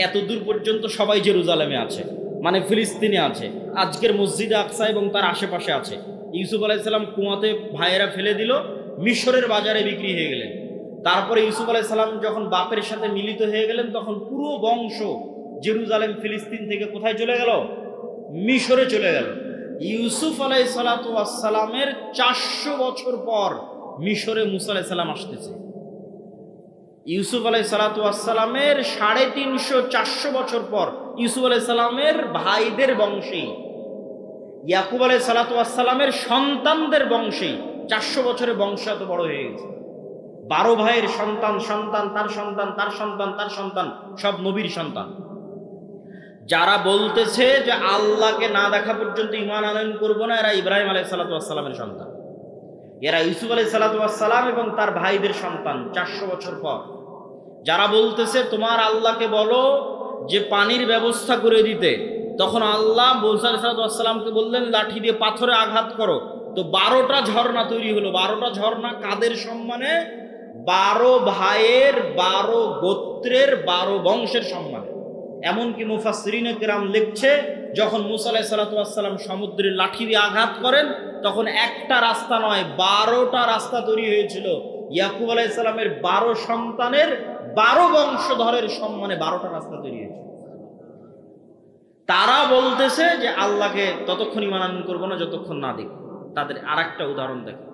এত দূর পর্যন্ত সবাই জেরুজালেমে আছে, মানে ফিলিস্তিনে আছে, আজকের মসজিদে আকসা এবং তার আশেপাশে আছে। ইউসুফ আলাইহিস সালাম কুয়াতে ভাইয়েরা ফেলে দিল, মিশরের বাজারে বিক্রি হয়ে গেলেন। তারপরে ইউসুফ আলাইহিস সালাম যখন বাপের সাথে মিলিত হয়ে গেলেন, তখন পুরো বংশ জেরুজালেম ফিলিস্তিন থেকে কোথায় চলে গেল? মিশরে চলে গেল। ইউসুফ আলাইহিস সালাতু ওয়াস সালামের 400 বছর পর মিশরে মূসা আলাইহিস সালাম আসতেছে। ইউসুফ আলাইহিস সালাতু ওয়াস সালামের 350-400 বছর পর ইউসুফ আলাইহিস সালামের ভাইদের বংশে, ইয়াকুব আলাইহিস সালাতু ওয়াস সালামের সন্তানদের বংশে 400 বছরের বংশ এত বড় হয়ে গেছে। 12 ভাইয়ের সন্তান, সন্তান তার সন্তান, তার সন্তান, তার সন্তান, সব নবীর সন্তান। যারা বলতেছে যে আল্লাহকে না দেখা পর্যন্ত ঈমান আনয়ন করব না, এরা ইব্রাহিম আলাইহিস সালাতু ওয়াস সালামের সন্তান। এরা ইউসুফ আলাইহিস সালাতু ওয়াস সালাম এবং তার ভাইদের সন্তান 400 বছর পর। যারা বলতেছে তোমার আল্লাহকে বলো যে পানির ব্যবস্থা করে দিতে, তখন আল্লাহ মূসা আলাইহিস সালাতু ওয়াস সালামকে বললেন লাঠি দিয়ে পাথরে আঘাত করো। তো 12টা ঝর্ণা তৈরি হলো। 12টা ঝর্ণা কাদের সম্মানে? 12 ভাইয়ের 12 গোত্রের 12 বংশের সম্মান। এমনকি মুফাসসিরিনে কেরাম লিখছে, যখন মুসা আলাইহিস সালাতু ওয়াস সালাম সমুদ্রের লাঠি দিয়ে আঘাত করেন, তখন একটা রাস্তা নয় 12টা রাস্তা তৈরি হয়েছিল। ইয়াকুব আলাইহিস সালামের 12 সন্তানের 12 বংশধরের সম্মানে 12টা রাস্তা তৈরি হয়েছে। তারা বলতেছে যে আল্লাহকে ততক্ষণ ঈমান করবো না যতক্ষণ না দেখব। তাদের আরেকটা উদাহরণ দেখো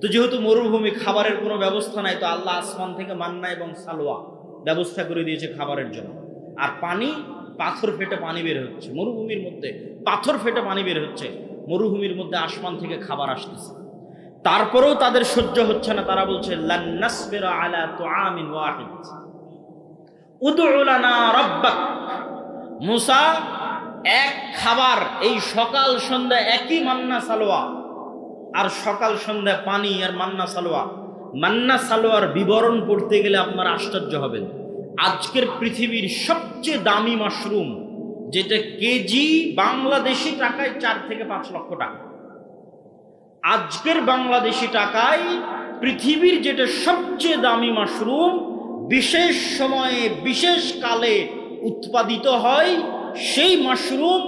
তো, যেহেতু মরুভূমি, খাবারের কোনো ব্যবস্থা নাই, তো আল্লাহ আসমান থেকে মান্না এবং সালোয়া ব্যবস্থা করে দিয়েছে খাবারের জন্য। আর পানি, পাথর ফেটে পানি বের হচ্ছে মরুভূমির মধ্যে, পাথর ফেটে পানি বের হচ্ছে মরুভূমির মধ্যে, আসমান থেকে খাবার আসতেছে। তারপরেও তাদের সহ্য হচ্ছে না, তারা বলছে লান নাসবিরা আলা তুআমিন ওয়াহিদ উদউ লানা রাব্বাক। মুসা, এক খাবার, এই সকাল সন্ধ্যা একই মান্না সালোয়া, আর সকাল সন্ধ্যা পানি আর মান্না সালোয়া। মান্না সালোয়ার বিবরণ পড়তে গেলে আপনারা আশ্চর্য হবেন। আজকের পৃথিবীর সবচেয়ে দামি মাশরুম, যেটা কেজি বাংলাদেশি টাকায় 4 থেকে 5 লক্ষ টাকা, আজকের বাংলাদেশি টাকায় পৃথিবীর যেটা সবচেয়ে দামি মাশরুম, বিশেষ সময়ে বিশেষ কালে উৎপাদিত হয়, সেই মাশরুম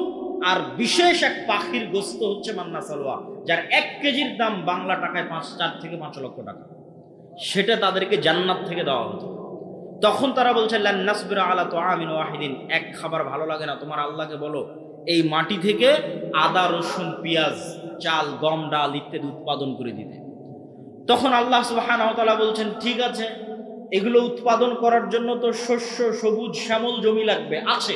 আর বিশেষ এক পাখির গোস্ত হচ্ছে মান্না সালোয়া, যার 1 কেজির দাম বাংলা টাকায় 4 থেকে 5 লক্ষ টাকা। সেটা তাদেরকে জান্নাত থেকে দেওয়া হতো। তখন তারা বলছে লান নাসবিরা আলা তুআমিন ওয়াহিদিন, এক খাবার ভালো লাগে না, তোমার আল্লাহকে বলো এই মাটি থেকে আদা, রসুন, পেঁয়াজ, চাল, গম, ডাল ইত্যাদি উৎপাদন করে দিতে। তখন আল্লাহ সুবহানাহু ওয়া তাআলা বলছেন, ঠিক আছে, এগুলো উৎপাদন করার জন্য তো শস্য, সবুজ শ্যামল জমি লাগবে। আছে,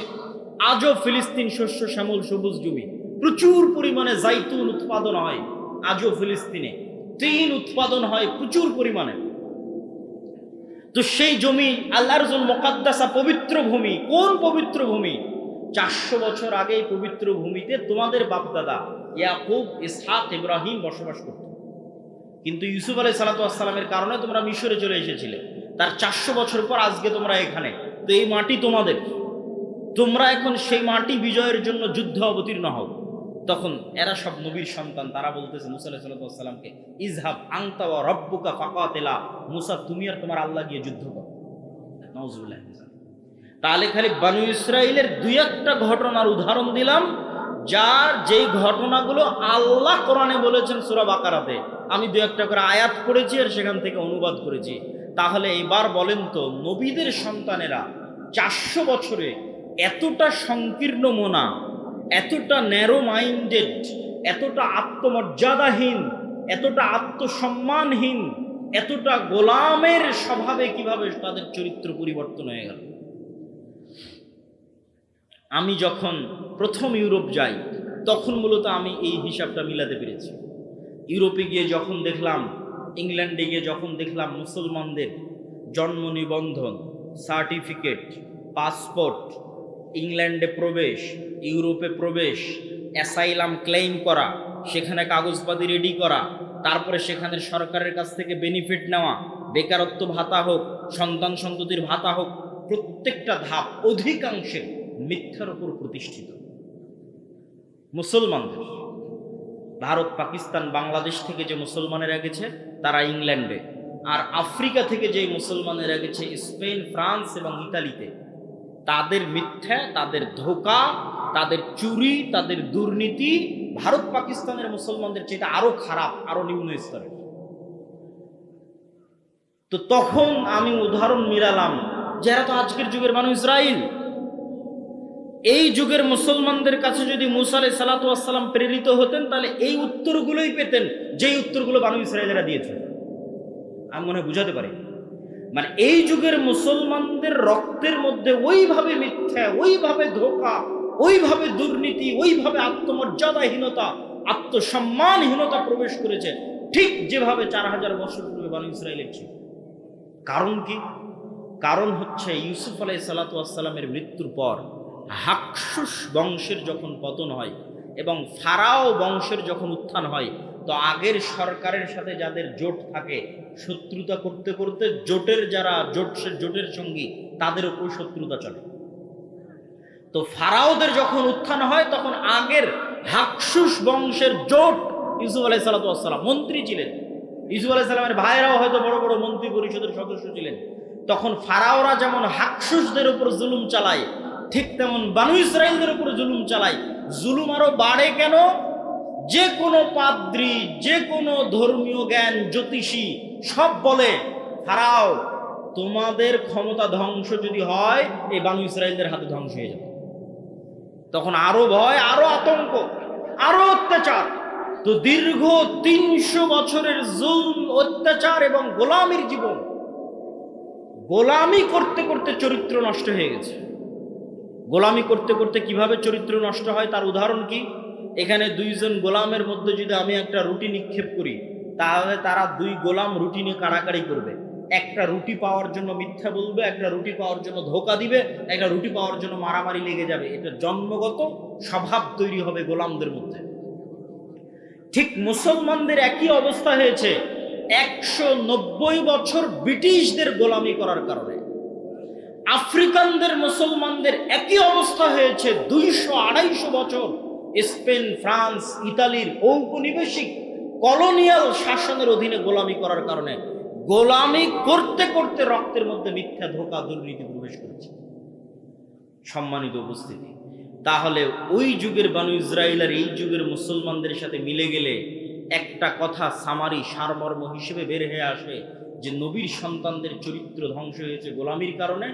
আজও ফিলিস্তিন শস্য শ্যামল সবুজ জমি, প্রচুর পরিমাণে জাইতুন উৎপাদন হয়। আজও ফিলিস্তিনে তিন উৎপাদন হয় প্রচুর পরিমাণে। তো সেই জমি আল্লাহর জন্য মুকাদ্দাসা, পবিত্র ভূমি। কোন পবিত্র ভূমি? 400 বছর আগে এই পবিত্র ভূমিতে তোমাদের বাপদাদা ইয়াকুব, ইসহাক, ইব্রাহিম বসবাস করত। কিন্তু ইউসুফ আলাইহিস সালাতু ওয়াস সালামের কারণে তোমরা মিশরে চলে এসেছিলে। তার 400 বছর পর আজকে তোমরা এখানে। তো এই মাটি তোমাদের, তোমরা এখন সেই মাটি বিজয়ের জন্য যুদ্ধে অবতীর্ণ হও। তখন এরা সব নবীর সন্তান, তারা বলতেছে মুসা আলাইহিস সালাতু ওয়াস সালামকে, ইযহাব আনতা ওয়া রাব্বুকা ফাকাতিলা, মুসা তুমি আর তোমার আল্লাহ গিয়ে যুদ্ধ করো। নাউযুবিল্লাহ। তাহলে খালি বনু ইসরাইলের 2-1টা ঘটনার উদাহরণ দিলাম, যার যেই ঘটনাগুলো আল্লাহ কোরআনে বলেছেন সূরা বাকারাতে। আমি 2-1টা করে আয়াত পড়েছি আর সেখান থেকে অনুবাদ করেছি। তাহলে এবার বলেন তো, নবীদের সন্তানেরা 400 বছরে এতটা সংকীর্ণ মনা, এতটা ন্যারো মাইন্ডেড, এতটা আত্মমর্যাদাহীন, এতটা আত্মসম্মানহীন, এতটা গোলামের স্বভাবে কিভাবে তাদের চরিত্র পরিবর্তন হয়ে গেল? আমি যখন প্রথম ইউরোপ যাই, তখন মূলত আমি এই হিসাবটা মিলাতে পেরেছি। ইউরোপে গিয়ে যখন দেখলাম, ইংল্যান্ডে গিয়ে যখন দেখলাম মুসলমানদের জন্ম নিবন্ধন, সার্টিফিকেট, পাসপোর্ট, ইংল্যান্ডে প্রবেশ, ইউরোপে প্রবেশ, অ্যাসাইলাম ক্লেইম করা, সেখানে কাগজপাতি রেডি করা, তারপরে সেখানে সরকারের কাছ থেকে বেনিফিট নেওয়া, বেকারত্ব ভাতা হোক, সন্তান সন্ততির ভাতা হোক, প্রত্যেকটা ধাপ অধিকাংশে মিথ্যার উপর প্রতিষ্ঠিত। মুসলমানদের ভারত, পাকিস্তান, বাংলাদেশ থেকে যে মুসলমানেরা গেছে তারা ইংল্যান্ডে, আর আফ্রিকা থেকে যে মুসলমানেরা গেছে স্পেন, ফ্রান্স এবং ইতালিতে, তাদের মিথ্যা, তাদের ধোঁকা, তাদের চুরি, তাদের দুর্নীতি ভারত পাকিস্তানের মুসলমানদের চেয়ে আরো খারাপ, আরো নিম্ন স্তরের। তো তখন আমি উদাহরণ মিলালাম, যারা তো আজকের যুগের বনু ইসরাইল, এই যুগের মুসলমানদের কাছে যদি মুসা আলাইহিস সালাতু ওয়াস সালাম প্রেরিত হতেন, তাহলে এই উত্তরগুলোই পেতেন, যেই উত্তরগুলো বনু ইসরাইলেরা দিয়েছে। আমি মনে বুঝাতে পারি, মানে এই যুগের মুসলমানদের রক্তের মধ্যে ওইভাবে মিথ্যা, ওইভাবে ধোঁকা, ওইভাবে দুর্নীতি, ওইভাবে আত্মমর্যাদাহীনতা, আত্মসম্মানহীনতা প্রবেশ করেছে, ঠিক যেভাবে 4000 বছর পূর্বে বনু ইসরাইলের ছিল। কারণ কি? কারণ হচ্ছে ইউসুফ আলাইহিস সালাতু ওয়াস সালামের মৃত্যুর পর হাকসুস বংশের যখন পতন হয় এবং ফারাও বংশের যখন উত্থান হয়, তো আগের সরকারের সাথে যাদের জোট থাকে, শত্রুতা করতে করতে জোটের যারা জোটের সঙ্গী, তাদের উপর শত্রুতা চলে। তো ফারাওদের যখন উত্থান হয়, তখন আগের হাকসুস বংশের জোট, ইউসুফ আলাইহিস সালাতু ওয়াস সালাম মন্ত্রী ছিলেন, ইউসুফ আলাইহিস সালামের ভাইয়েরাও হয়তো বড় বড় মন্ত্রী পরিষদের সদস্য ছিলেন। তখন ফারাওরা যেমন হাকসুসদের উপর জুলুম চালায়, ঠিক তেমন বানু ইসরাইলদের উপর জুলুম চালায়। জুলুম আরো বাড়ে কেন? যে কোনো পাদ্রী, যে কোনো ধর্মীয় জ্ঞান জ্যোতিষী সব বলে, ফারাও তোমাদের ক্ষমতা ধ্বংস যদি হয় এই বানু ইসরাইলদের হাতে ধ্বংস হয়ে যাবে। তখন আরো ভয়, আরো আতঙ্ক, আরো অত্যাচার। তো দীর্ঘ 300 বছরের জুলম, অত্যাচার এবং গোলামির জীবন, গোলামি করতে করতে চরিত্র নষ্ট হয়ে গেছে। গোলামি করতে করতে কিভাবে চরিত্র নষ্ট হয় তার উদাহরণ কি? এখানে দুইজন গোলামের মধ্যে যদি আমি একটা রুটি নিক্ষেপ করি, তাহলে তারা দুই গোলাম রুটি নিয়ে কাড়াকাড়ি করবে। একটা রুটি পাওয়ার জন্য মিথ্যা বলবে, একটা রুটি পাওয়ার জন্য ধোকা দিবে, একটা রুটি পাওয়ার জন্য মারামারি লেগে যাবে। এটা জন্মগত স্বভাব তৈরি হবে গোলামদের মধ্যে। ঠিক মুসলমানদের একই অবস্থা হয়েছে 190 বছর ব্রিটিশদের গোলামি করার কারণে। আফ্রিকানদের মুসলমানদের একই অবস্থা হয়েছে 200-250 বছর স্পেন, ফ্রান্স, ইতালির ঔপনিবেশিক কলোনিয়াল শাসনের অধীনে গোলামি করার কারণে। গোলামি করতে করতে রক্তের মধ্যে মিথ্যা, ধোঁকা, দুর্নীতি প্রবেশ করেছে। সম্মানিত উপস্থিতি, তাহলে ওই যুগের বানু ইসরাইল আর এই যুগের মুসলমানদের সাথে মিলে গেলে একটা কথা সামারি সারমর্ম হিসেবে বের হয়ে আসে যে নবীর সন্তানদের চরিত্র ধ্বংস হয়েছে গোলামির কারণে,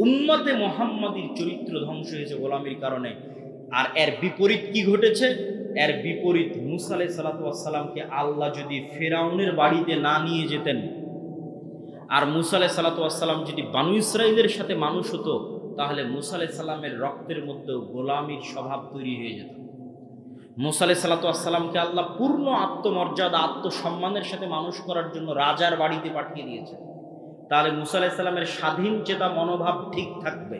উম্মতে মুহাম্মাদির চরিত্র ধ্বংস হয়েছে গোলামির কারণে। আর এর বিপরীত কি ঘটেছে? এর বিপরীত, মুসা আলাইহিস সালাতু ওয়াস সালামকে আল্লাহ যদি ফেরাউনের বাড়িতে না নিয়ে যেতেন, আর মুসা আলাইহিস সালাতু ওয়াস সালাম যদি বানু ইসরাইলের সাথে মানুষ হতো, তাহলে মুসা আলাইহিস সালামের রক্তের মধ্যেও গোলামির স্বভাব তৈরি হয়ে যেত। মুসা আলাইহিস সালাতু ওয়াস সালামকে আল্লাহ পূর্ণ আত্মমর্যাদা, আত্মসম্মানের সাথে মানুষ করার জন্য রাজার বাড়িতে পাঠিয়ে দিয়েছেন। তাহলে মুসা আলাইহিস সালামের স্বাধীন চেতা মনোভাব ঠিক থাকবে।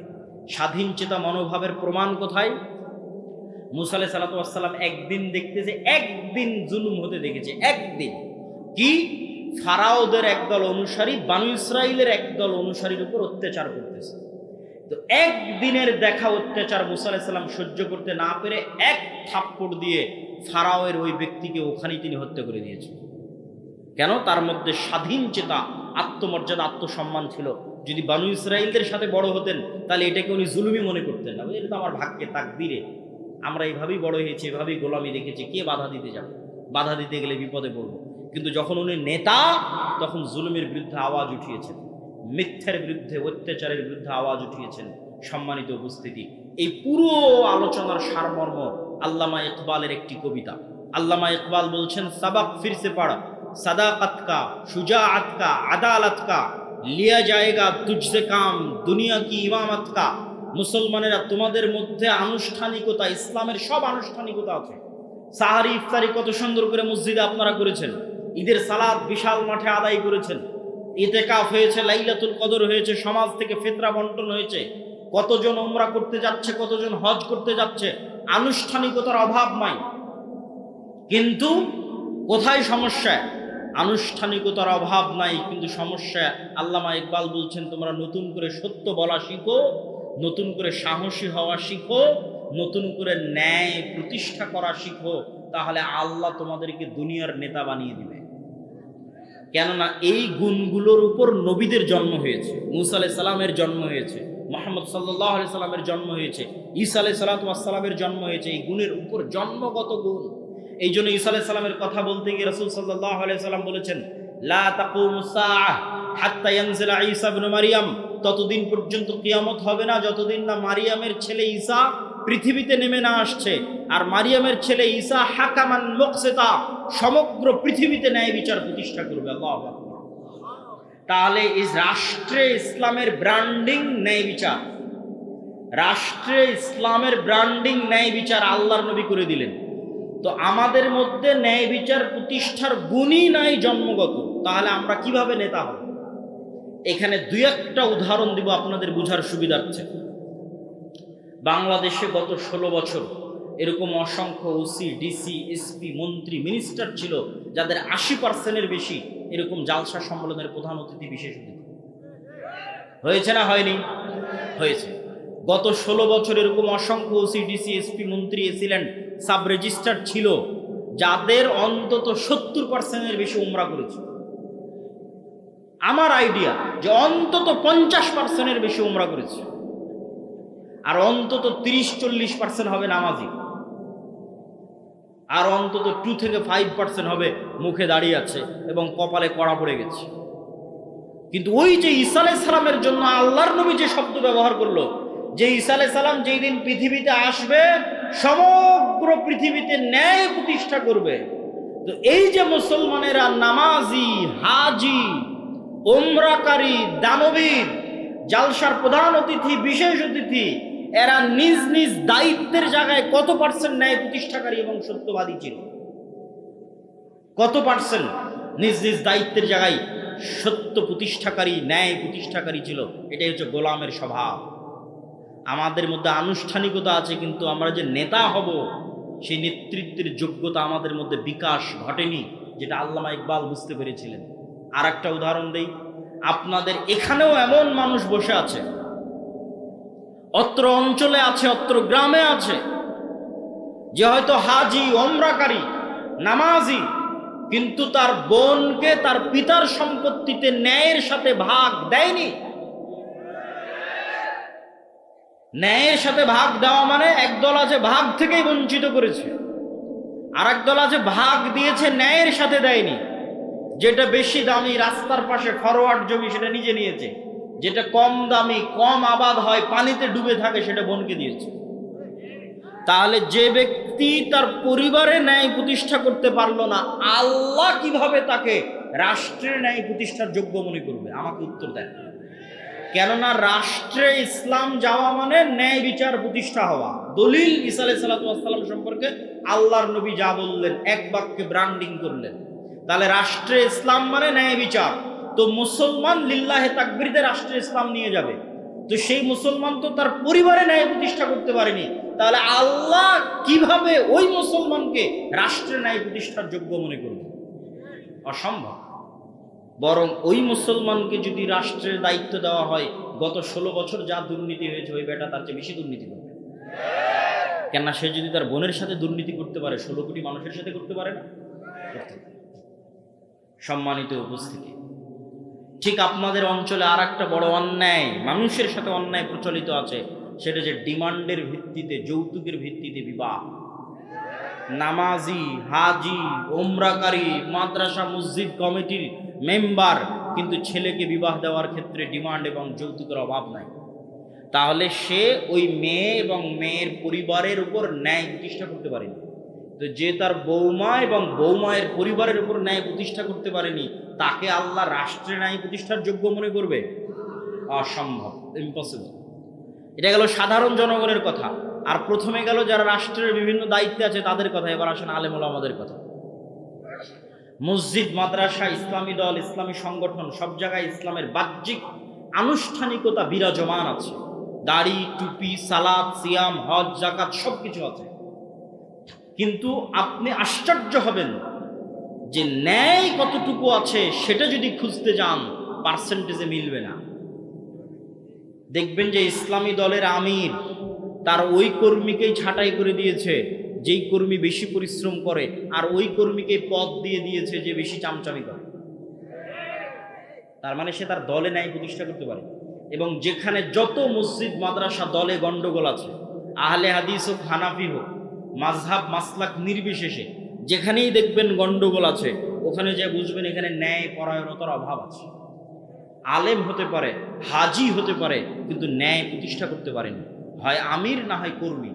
স্বাধীন চেতা মনোভাবের প্রমাণ কোথায়? মুসা আলাইহিস সালাতু ওয়াস সালাম একদিন দেখতেছে, একদিন জুলুম হতে দেখেছে। একদিন কি? ফারাওদের একদল অনুসারী বানু ইসরাইলের একদল অনুসারীর উপর অত্যাচার করতেছে। তো একদিনের দেখা অত্যাচার মুসা আলাইহিস সালাম সহ্য করতে না পেরে এক থাপ্পড় দিয়ে ফারাওয়ের ওই ব্যক্তিকে ওখানেই তিনি হত্যা করে দিয়েছেন। কেন? তার মধ্যে স্বাধীন চেতা, আত্মমর্যাদা, আত্মসম্মান ছিল। যদি বানু ইসরাইলদের সাথে বড় হতেন তাহলে এটাকে উনি জুলুমি মনে করতেন না। এটা তো আমার ভাগ্যে, তাকদীরে, আমরা এইভাবেই বড় হয়েছি, এভাবেই গোলামি দেখেছি, কে বাধা দিতে যাবে? বাধা দিতে গেলে বিপদে পড়ব। কিন্তু যখন উনি নেতা, তখন জুলুমের বিরুদ্ধে আওয়াজ উঠিয়েছেন, মিথ্যার বিরুদ্ধে, অত্যাচারের বিরুদ্ধে আওয়াজ উঠিয়েছেন। সম্মানিত উপস্থিতি, এই পুরো আলোচনার সারমর্ম আল্লামা ইকবালের একটি কবিতা। আল্লামা ইকবাল বলছেন, সাবাক ফিরসে পড়া, সাদাকাত কা, শুজাআত কা, আদালত কা, লিয়া জায়েগা তুঝসে কাম, দুনিয়া কি ইমামত কা। মুসলমানেরা, তোমাদের মধ্যে আনুষ্ঠানিকতা, ইসলামের সব আনুষ্ঠানিকতা আছে। সাহারি, ইফতারি কত সুন্দর করে মসজিদে আপনারা করেছেন, ঈদের সালাত বিশাল মাঠে আদায় করেছেন, ইতিকাফ হয়েছে, লাইলাতুল কদর হয়েছে, সমাজ থেকে ফিতরা বন্টন হয়েছে, কতজন উমরা করতে যাচ্ছে, কতজন হজ করতে যাচ্ছে। আনুষ্ঠানিকতার অভাব নাই। কিন্তু কোথায় সমস্যা? আনুষ্ঠানিকতার অভাব নাই, কিন্তু সমস্যা। আল্লামা ইকবাল বলছেন, তোমরা নতুন করে সত্য বলা শিখো, নতুন করে সাহসী হওয়া শিখো, নতুন করে ন্যায় প্রতিষ্ঠা করা শিখো, তাহলে আল্লাহ তোমাদেরকে দুনিয়ার নেতা বানিয়ে দিবে। কেননা এই গুণগুলোর উপর নবীদের জন্ম হয়েছে, মুসা আলাইহিস সালামের জন্ম হয়েছে, মুহাম্মদ সাল্লাল্লাহু আলাইহি সাল্লামের জন্ম হয়েছে, ঈসা আলাইহিস সালাতু ওয়াস সালামের জন্ম হয়েছে। এই গুণের উপর জন্মগত গুণ। এই জন্য ঈসা আলাইহিস সালামের কথা বলতে গিয়ে রাসূল সাল্লাল্লাহু আলাইহি সাল্লাম বলেছেন, লা তাকুমুস সাআহ হাত্তা ইয়ানজিলা ঈসা ইবনে মারইয়াম। ততদিন পর্যন্ত কিয়ামত হবে না যতদিন না মারিয়ামের ছেলে ঈসা পৃথিবীতে নেমে না আসছে। আর মারিয়ামের ছেলে ঈসা হাকামান মুকসিতা, সমগ্র পৃথিবীতে ন্যায় বিচার প্রতিষ্ঠা করবে। আল্লাহু আকবার। তাহলে এই রাষ্ট্রে ইসলামের ব্র্যান্ডিং ন্যায় বিচার, রাষ্ট্রে ইসলামের ব্র্যান্ডিং ন্যায় বিচার আল্লাহর নবী করে দিলেন। তো আমাদের মধ্যে ন্যায় বিচার প্রতিষ্ঠার গুণই নাই জন্মগত, তাহলে আমরা কিভাবে নেতা হব? এখানে দুই একটা উদাহরণ দিব আপনাদের বুঝার সুবিধার্থে। বাংলাদেশে গত 16 বছর এরকম অসংখ্য ওসি, ডিসি, এসপি, মন্ত্রী, মিনিস্টার ছিল যাদের 80%-এর বেশি এরকম জালসা সম্মেলনের প্রধান অতিথি, বিশেষ অতিথি হয়েছে না হয়নি? হয়েছে। গত 16 বছর এরকম অসংখ্য ওসি, ডিসি, এসপি, মন্ত্রী, এসিলেন্ট, সাব রেজিস্ট্রার ছিল যাদের অন্তত 70%-এর বেশি উমরা করেছে। আমার আইডিয়া যে অন্তত 50% বেশি উমরা করেছে, আর অন্তত 30-40% হবে নামাজি, আর অন্তত 2 থেকে 5% হবে মুখে দাঁড়িয়ে আছে এবং কপালে কড়া পড়ে গেছে। কিন্তু ওই যে ঈসা আলাইহিস সালামের জন্য আল্লাহর নবী যে শব্দ ব্যবহার করলো, যে ঈসা আলাইহিস সালাম যেই দিন পৃথিবীতে আসবে সমগ্র পৃথিবীতে ন্যায় প্রতিষ্ঠা করবে, তো এই যে মুসলমানেরা নামাজি, হাজি, ওমরাকারী, দানবীর, জালসার প্রধান অতিথি, বিশেষ অতিথি, এরা নিজ নিজ দায়িত্বের জায়গায় কত পার্সেন্ট ন্যায় প্রতিষ্ঠাকারী এবং সত্যবাদী ছিল? কত পার্সেন্ট নিজ নিজ দায়িত্বের জায়গায় সত্য প্রতিষ্ঠাকারী, ন্যায় প্রতিষ্ঠাকারী ছিল? এটাই হচ্ছে গোলামের স্বভাব। আমাদের মধ্যে আনুষ্ঠানিকতা আছে, কিন্তু আমরা যে নেতা হব সেই নেতৃত্বের যোগ্যতা আমাদের মধ্যে বিকাশ ঘটেনি, যেটা আল্লামা ইকবাল বুঝতে পেরেছিলেন। আর একটা উদাহরণ দেই, আপনাদের এখানেও এমন মানুষ বসে আছে, অত্র অঞ্চলে আছে, অত্র গ্রামে আছে, যে হয়তো হাজি, ওমরাকারী, নামাজি, কিন্তু তার বোনকে তার পিতার সম্পত্তিতে ন্যায়ের সাথে ভাগ দেয়নি। ন্যায়ের সাথে ভাগ দেওয়া মানে একদল আছে ভাগ থেকেই বঞ্চিত করেছে, আর একদল আছে ভাগ দিয়েছে ন্যায়ের সাথে দেয়নি। যেটা বেশি দামি রাস্তার পাশে ফরওয়ার্ড জমি সেটা নিজে নিয়েছে, যেটা কম দামি, কম আবাদ হয়, পানিতে ডুবে থাকে, সেটা বোনকে দিয়েছে। তাহলে যে ব্যক্তি তার পরিবারে ন্যায় প্রতিষ্ঠা করতে পারলো না, আল্লাহ কিভাবে তাকে রাষ্ট্রের ন্যায় প্রতিষ্ঠার যোগ্য মনে করবে? আমাকে উত্তর দেন। কেননা রাষ্ট্রে ইসলাম যাওয়া মানে ন্যায় বিচার প্রতিষ্ঠা হওয়া। দলিল ঈসা আলাইহিস সালাম সম্পর্কে আল্লাহর নবী যা বললেন, এক বাক্যে ব্র্যান্ডিং করলেন। তাহলে রাষ্ট্রে ইসলাম মানে ন্যায় বিচার। তো মুসলমান লিল্লাহে তাকবীরতে রাষ্ট্রে ইসলাম নিয়ে যাবে, তো সেই মুসলমান তো তার পরিবারে ন্যায় প্রতিষ্ঠা করতে পারেনি, তাহলে আল্লাহ কিভাবে ওই মুসলমানকে রাষ্ট্রে ন্যায় প্রতিষ্ঠার যোগ্য মনে করবে? অসম্ভব। বরং ওই মুসলমানকে যদি রাষ্ট্রের দায়িত্ব দেওয়া হয়, গত 16 বছর যা দুর্নীতি হয়েছে, ওই বেটা তার চেয়ে বেশি দুর্নীতি করবে। কেননা সে যদি তার বোনের সাথে দুর্নীতি করতে পারে, 16 কোটি মানুষের সাথে করতে পারে না? সম্মানিত উপস্থিতি, ঠিক আপনাদের অঞ্চলে আর একটা বড় অন্যায়, মানুষের সাথে অন্যায় প্রচলিত আছে, সেটা যে ডিমান্ডের ভিত্তিতে, যৌতুকের ভিত্তিতে বিবাহ। নামাজি, হাজি, ওমরাকারী, মাদ্রাসা মসজিদ কমিটির মেম্বার, কিন্তু ছেলেকে বিবাহ দেওয়ার ক্ষেত্রে ডিমান্ড এবং যৌতুকের অভাব নাই। তাহলে সে ওই মেয়ে এবং মেয়ের পরিবারের উপর ন্যায় প্রতিষ্ঠা করতে পারেনি। তো যে তার বৌমা এবং বৌমায়ের পরিবারের উপর ন্যায় প্রতিষ্ঠা করতে পারেনি, তাকে আল্লাহ রাষ্ট্রে ন্যায় প্রতিষ্ঠার যোগ্য মনে করবে? অসম্ভব, ইম্পসিবল। এটা গেল সাধারণ জনগণের কথা। আর প্রথমে গেল যারা রাষ্ট্রের বিভিন্ন দায়িত্বে আছে তাদের কথা। এবার আসেন আলেম ওলামাদের কথা। মসজিদ, মাদ্রাসা, ইসলামী দল, ইসলামী সংগঠন, সব জায়গায় ইসলামের বাহ্যিক আনুষ্ঠানিকতা বিরাজমান আছে। দাড়ি, টুপি, সালাত, সিয়াম, হজ, যাকাত সবকিছু আছে, কিন্তু আপনি আশ্চর্য হবেন যে ন্যায় কতটুকু আছে সেটা যদি খুঁজতে যান, পার্সেন্টেজে মিলবে না। দেখবেন যে ইসলামী দলের আমির তার ওই কর্মীকেই ছাঁটাই করে দিয়েছে যেই কর্মী বেশি পরিশ্রম করে, আর ওই কর্মীকে পদ দিয়ে দিয়েছে যে বেশি চামচামি করে। তার মানে সে তার দলে ন্যায় প্রতিষ্ঠা করতে পারে। এবং যেখানে যত মসজিদ, মাদ্রাসা, দলে গন্ডগোল আছে, আহলে হাদিস হোক, হানাফি হোক, মাযহাব মাসলাক নির্বিশেষে যেখানেই দেখবেন গন্ডগোল আছে, ওখানে যে বুঝবেন এখানে ন্যায় পরায়ণতার অভাব আছে। আলেম হতে পারে, হাজি হতে পারে, কিন্তু ন্যায় প্রতিষ্ঠা করতে পারেনি। হয় আমির, না হয় কর্মী।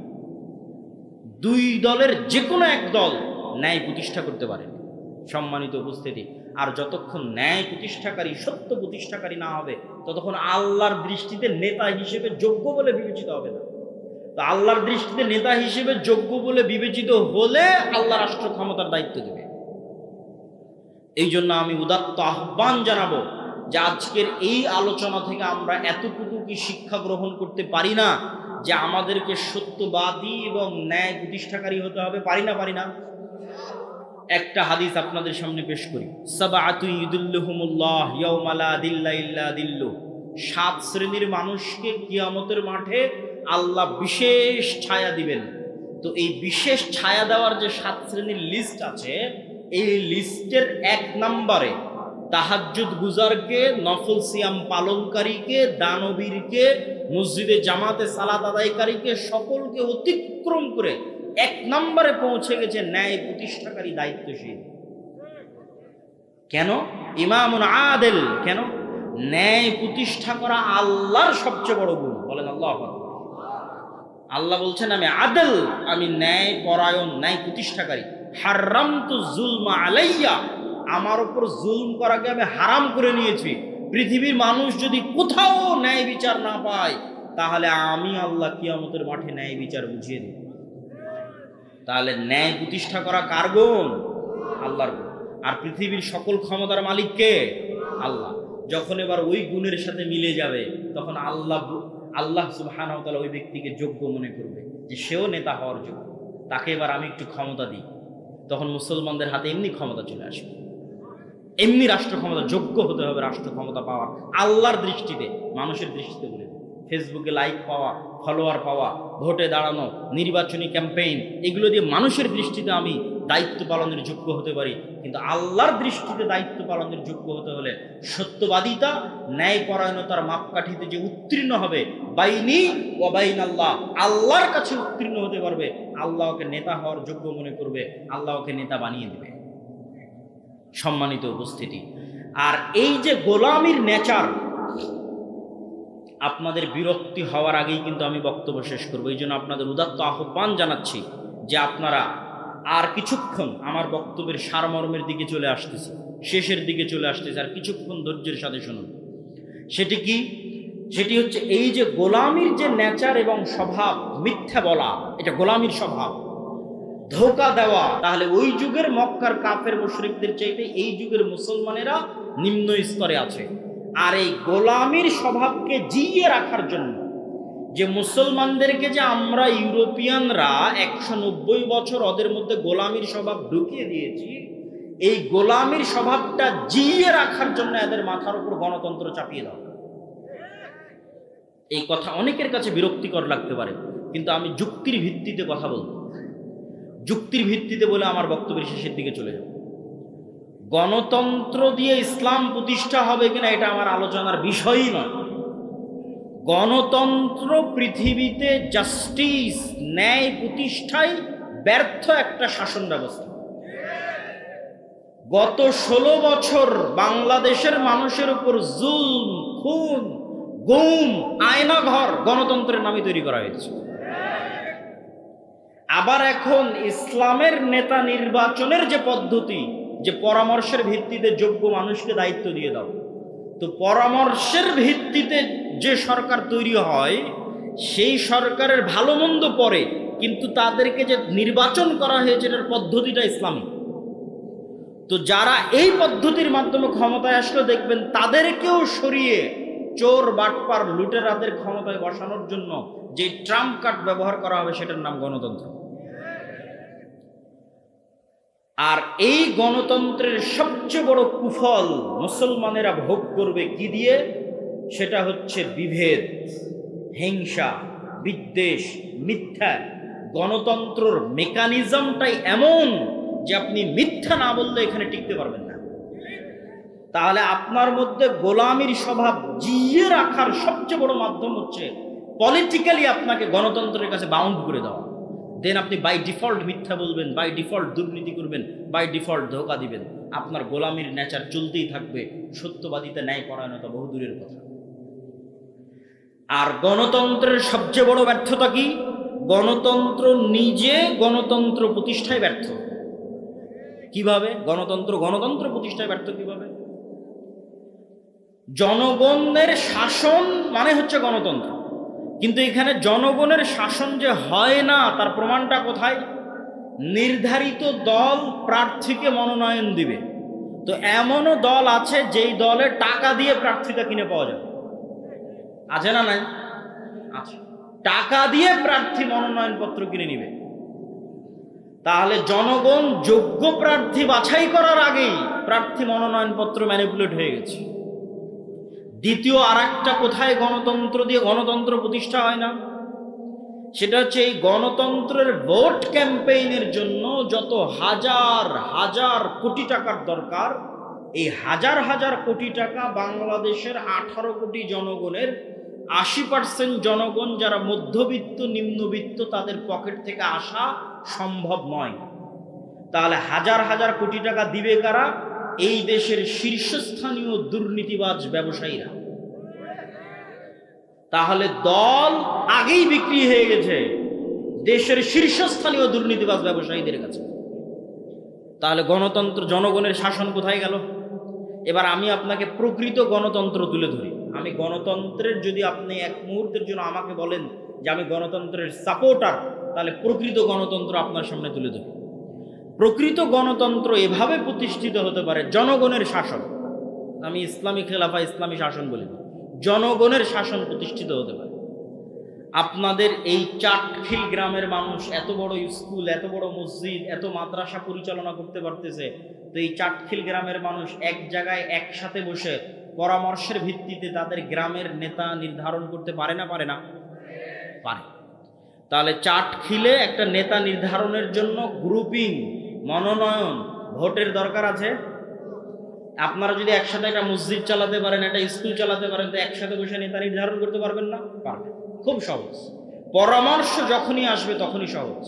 দুই দলের যে কোনো এক দল ন্যায় প্রতিষ্ঠা করতে পারেনি। সম্মানিত উপস্থিতি, আর যতক্ষণ ন্যায় প্রতিষ্ঠাকারী, সত্য প্রতিষ্ঠাকারী না হবে, ততক্ষণ আল্লাহর দৃষ্টিতে নেতা হিসেবে যোগ্য বলে বিবেচিত হবে না। তো আল্লাহর দৃষ্টিতে নেতা হিসেবে যোগ্য বলে বিবেচিত হলে আল্লাহ রাষ্ট্র ক্ষমতার দায়িত্ব দেবে। এই জন্য আমি উদাত্ত আহ্বান জানাবো যে আজকের এই আলোচনা থেকে আমরা এতটুকু কি শিক্ষা গ্রহণ করতে পারি না যে আমাদেরকে সত্যবাদী এবং ন্যায় প্রতিষ্ঠাকারী হতে হবে? পারি না? একটা হাদিস আপনাদের সামনে পেশ করি। সাবআতু ইউদিল্লুহুমুল্লাহ ইয়াওমা লা দিল্লা ইল্লা দিল্লুহ। 7 শ্রেণীর মানুষকে কিয়ামতের মাঠে আল্লাহ বিশেষ ছায়া দিবেন। তো এই বিশেষ ছায়া দেওয়ার যে 7 শ্রেণীর লিস্ট আছে, এই লিস্টের 1 নম্বরে তাহাজ্জুদ গুজারকে, নফল সিয়াম পালনকারীকে, দানবীরকে, মসজিদে জামাতে সালাত আদায়কারীকে, সকলকে অতিক্রম করে 1 নম্বরে পৌঁছে গেছে ন্যায় প্রতিষ্ঠাকারী দায়িত্বশীল। কেন? ইমামুন আদেল। কেন? ন্যায় প্রতিষ্ঠা করা আল্লাহর সবচেয়ে বড় গুণ। বলেন আল্লাহু আকবার। আল্লাহ বলছেন আমি আদেল, আমি ন্যায় পরায়ণ, ন্যায় প্রতিষ্ঠাকারী। হারামতু যুলমা আলাইয়া, আমার উপর জুলম করাকে আমি হারাম করে নিয়েছি। পৃথিবীর মানুষ যদি কোথাও ন্যায় বিচার না পায়, তাহলে আমি আল্লাহ কিয়ামতের মাঠে ন্যায় বিচার বুঝিয়ে দিই। তাহলে ন্যায় প্রতিষ্ঠা করা কার গুণ? আল্লাহর গুণ। আর পৃথিবীর সকল ক্ষমতার মালিক কে? আল্লাহ। যখন এবার ওই গুণের সাথে মিলে যাবে, তখন আল্লাহ সুবহানাহু ওয়া তাআলা ওই ব্যক্তিকে যোগ্য মনে করবে যে সেও নেতা হওয়ার যোগ্য, তাকে এবার আমি একটু ক্ষমতা দিই। তখন মুসলমানদের হাতে এমনি ক্ষমতা চলে আসবে, এমনি রাষ্ট্র ক্ষমতা। যোগ্য হতে হবে রাষ্ট্র ক্ষমতা পাওয়ার আল্লাহর দৃষ্টিতে, মানুষের দৃষ্টিতে বলে। ফেসবুকে লাইক পাওয়া, ফলোয়ার পাওয়া, ভোটে দাঁড়ানো, নির্বাচনী ক্যাম্পেইন, এগুলো দিয়ে মানুষের দৃষ্টিতে আমি দায়িত্ব পালনের যোগ্য হতে পারি। কিন্তু আল্লাহর দৃষ্টিতে দায়িত্ব পালনের যোগ্য হতে হলে সত্যবাদিতা, ন্যায় পরায়ণতার মাপকাঠিতে যে উত্তীর্ণ হবে, বাইনি ওয়া বাইন আল্লাহ, আল্লাহর কাছে উত্তীর্ণ হতে পারবে, আল্লাহ ওকে নেতা হওয়ার যোগ্য মনে করবে, আল্লাহ ওকে নেতা বানিয়ে দেবে। সম্মানিত উপস্থিতি, আর এই যে গোলামির নেচার, আপনাদের বিরক্তি হওয়ার আগেই কিন্তু আমি বক্তব্য শেষ করবো। এই জন্য আপনাদের উদাত্ত আহ্বান জানাচ্ছি যে আপনারা আর কিছুক্ষণ, আমার বক্তব্যের সারমর্মের দিকে চলে আসতেছে, শেষের দিকে চলে আসতেছে, আর কিছুক্ষণ ধৈর্যের সাথে শুনুন। সেটি কি? সেটি হচ্ছে এই যে গোলামির যে নেচার এবং স্বভাব, মিথ্যা বলা, এটা গোলামির স্বভাব, ধোঁকা দেওয়া। তাহলে ওই যুগের মক্কার কাফের মুশরিকদের চাইতে এই যুগের মুসলমানেরা নিম্ন স্তরে আছে। আর এই গোলামির স্বভাবকে জিইয়ে রাখার জন্য, যে মুসলমানদেরকে যে আমরা ইউরোপিয়ানরা 190 বছর ওদের মধ্যে গোলামির স্বভাব ঢুকিয়ে দিয়েছি, এই গোলামির স্বভাবটা জিইয়ে রাখার জন্য এদের মাথার উপর গণতন্ত্র চাপিয়ে দাও। এই কথা অনেকের কাছে বিরক্তিকর লাগতে পারে, কিন্তু আমি যুক্তির ভিত্তিতে কথা বলব। যুক্তির ভিত্তিতে বলে আমার বক্তব্যের শেষের দিকে চলে যাব। গণতন্ত্র দিয়ে ইসলাম প্রতিষ্ঠা হবে কিনা এটা আমার আলোচনার বিষয়ই নয়। গণতন্ত্র পৃথিবীতে জাস্টিস, ন্যায় প্রতিষ্ঠায় ব্যর্থ একটা শাসন ব্যবস্থা। গত 16 বছর বাংলাদেশের মানুষের উপর জুলম, খুন, গুম, আয়নাঘর গণতন্ত্রের নামে তৈরি করা হয়েছে। আবার এখন ইসলামের নেতা নির্বাচনের যে পদ্ধতি, যে পরামর্শের ভিত্তিতে যোগ্য মানুষকে দায়িত্ব দিয়ে দাও, তো পরামর্শের ভিত্তিতে যে সরকার তৈরি হয়, সেই সরকারের ভালো মন্দ পরে, কিন্তু তাদেরকে যে নির্বাচন করা হয়েছে এটার পদ্ধতিটা ইসলামী। তো যারা এই পদ্ধতির মাধ্যমে ক্ষমতায় আসলে দেখবেন তাদেরকেও সরিয়ে চোর, বাটপার, লুটেরাদের ক্ষমতায় বসানোর জন্য যে ট্রাম্প কার্ড ব্যবহার করা হবে সেটার নাম গণতন্ত্র। আর এই গণতন্ত্রের সবচেয়ে বড় কুফল মুসলমানেরা ভোগ করবে কি দিয়ে? সেটা হচ্ছে বিভেদ, হিংসা, বিদ্বেষ, মিথ্যা। গণতন্ত্রের মেকানিজমটাই এমন যে আপনি মিথ্যা না বললে এখানে টিকতে পারবেন না। তাহলে আপনার মধ্যে গোলামির স্বভাব জিইয়ে রাখার সবচেয়ে বড় মাধ্যম হচ্ছে পলিটিক্যালি আপনাকে গণতন্ত্রের কাছে বাউন্ড করে দেওয়া। দেন আপনি বাই ডিফল্ট মিথ্যা বলবেন, বাই ডিফল্ট দুর্নীতি করবেন, বাই ডিফল্ট ধোঁকা দিবেন। আপনার গোলামির নেচার চলতেই থাকবে, সত্যবাদিতা, ন্যায় পরায়ণতা বহু দূরের কথা। আর গণতন্ত্রের সবচেয়ে বড় ব্যর্থতা কি? গণতন্ত্র নিজে গণতন্ত্র প্রতিষ্ঠায় ব্যর্থ। কিভাবে গণতন্ত্র প্রতিষ্ঠায় ব্যর্থ কিভাবে? জনগণের শাসন মানে হচ্ছে গণতন্ত্র, কিন্তু এখানে জনগণের শাসন যে হয় না তার প্রমাণটা কোথায়? নির্ধারিত দল প্রার্থীকে মনোনয়ন দিবে, তো এমনও দল আছে যেই দলে টাকা দিয়ে প্রার্থীটা কিনে পাওয়া যাবে। আছে না নাই? আছে। টাকা দিয়ে প্রার্থী মনোনয়নপত্র কিনে নিবে। তাহলে জনগণ যোগ্য প্রার্থী বাছাই করার আগেই প্রার্থী মনোনয়নপত্র ম্যানিপুলেট হয়ে গেছে। দ্বিতীয় আর একটা কোথায় গণতন্ত্র দিয়ে গণতন্ত্র প্রতিষ্ঠা হয় না, সেটা হচ্ছে এই গণতন্ত্রের ভোট ক্যাম্পেইনের জন্য যত হাজার হাজার কোটি টাকার দরকার, এই হাজার হাজার কোটি টাকা বাংলাদেশের 18 কোটি জনগণের 80% জনগণ যারা মধ্যবিত্ত নিম্নবিত্ত তাদের পকেট থেকে আসা সম্ভব নয়। তাহলে হাজার হাজার কোটি টাকা দিবে কারা? এই দেশের শীর্ষস্থানীয় দুর্নীতিবাজ ব্যবসায়ীরা। তাহলে দল আগেই বিক্রি হয়ে গেছে দেশের শীর্ষস্থানীয় দুর্নীতিবাজ ব্যবসায়ীদের কাছে। তাহলে গণতন্ত্র, জনগণের শাসন কোথায় গেল? এবার আমি আপনাকে প্রকৃত গণতন্ত্র তুলে ধরি। আমি গণতন্ত্রের, যদি আপনি এক মুহূর্তের জন্য আমাকে বলেন যে আমি গণতন্ত্রের সাপোর্টার, তাহলে প্রকৃত গণতন্ত্র আপনার সামনে তুলে ধরি। প্রকৃত গণতন্ত্র এভাবে প্রতিষ্ঠিত হতে পারে, জনগণের শাসন। আমি ইসলামী খেলাফা, ইসলামী শাসন বলি না, জনগণের শাসন প্রতিষ্ঠিত হতে পারে। আপনাদের এই চাটখিল গ্রামের মানুষ এত বড় স্কুল, এত বড় মসজিদ, এত মাদ্রাসা পরিচালনা করতে পারতেছে, তো এই চাটখিল গ্রামের মানুষ এক জায়গায় একসাথে বসে পরামর্শের ভিত্তিতে তাদের গ্রামের নেতা নির্ধারণ করতে পারে না? পারে না? পারে। তাহলে চাটখিলে একটা নেতা নির্ধারণের জন্য গ্রুপিং, মনোনয়ন, ভোটের দরকার আছে। আপনারা যদি একসাথে একটা মসজিদ চালাতে পারেন, একটা স্কুল চালাতে পারেন, তো একসাথে বসে নেতা নির্ধারণ করতে পারবেন না? পারবেন। খুব সহজ। পরামর্শ যখনই আসবে তখনই সহজ।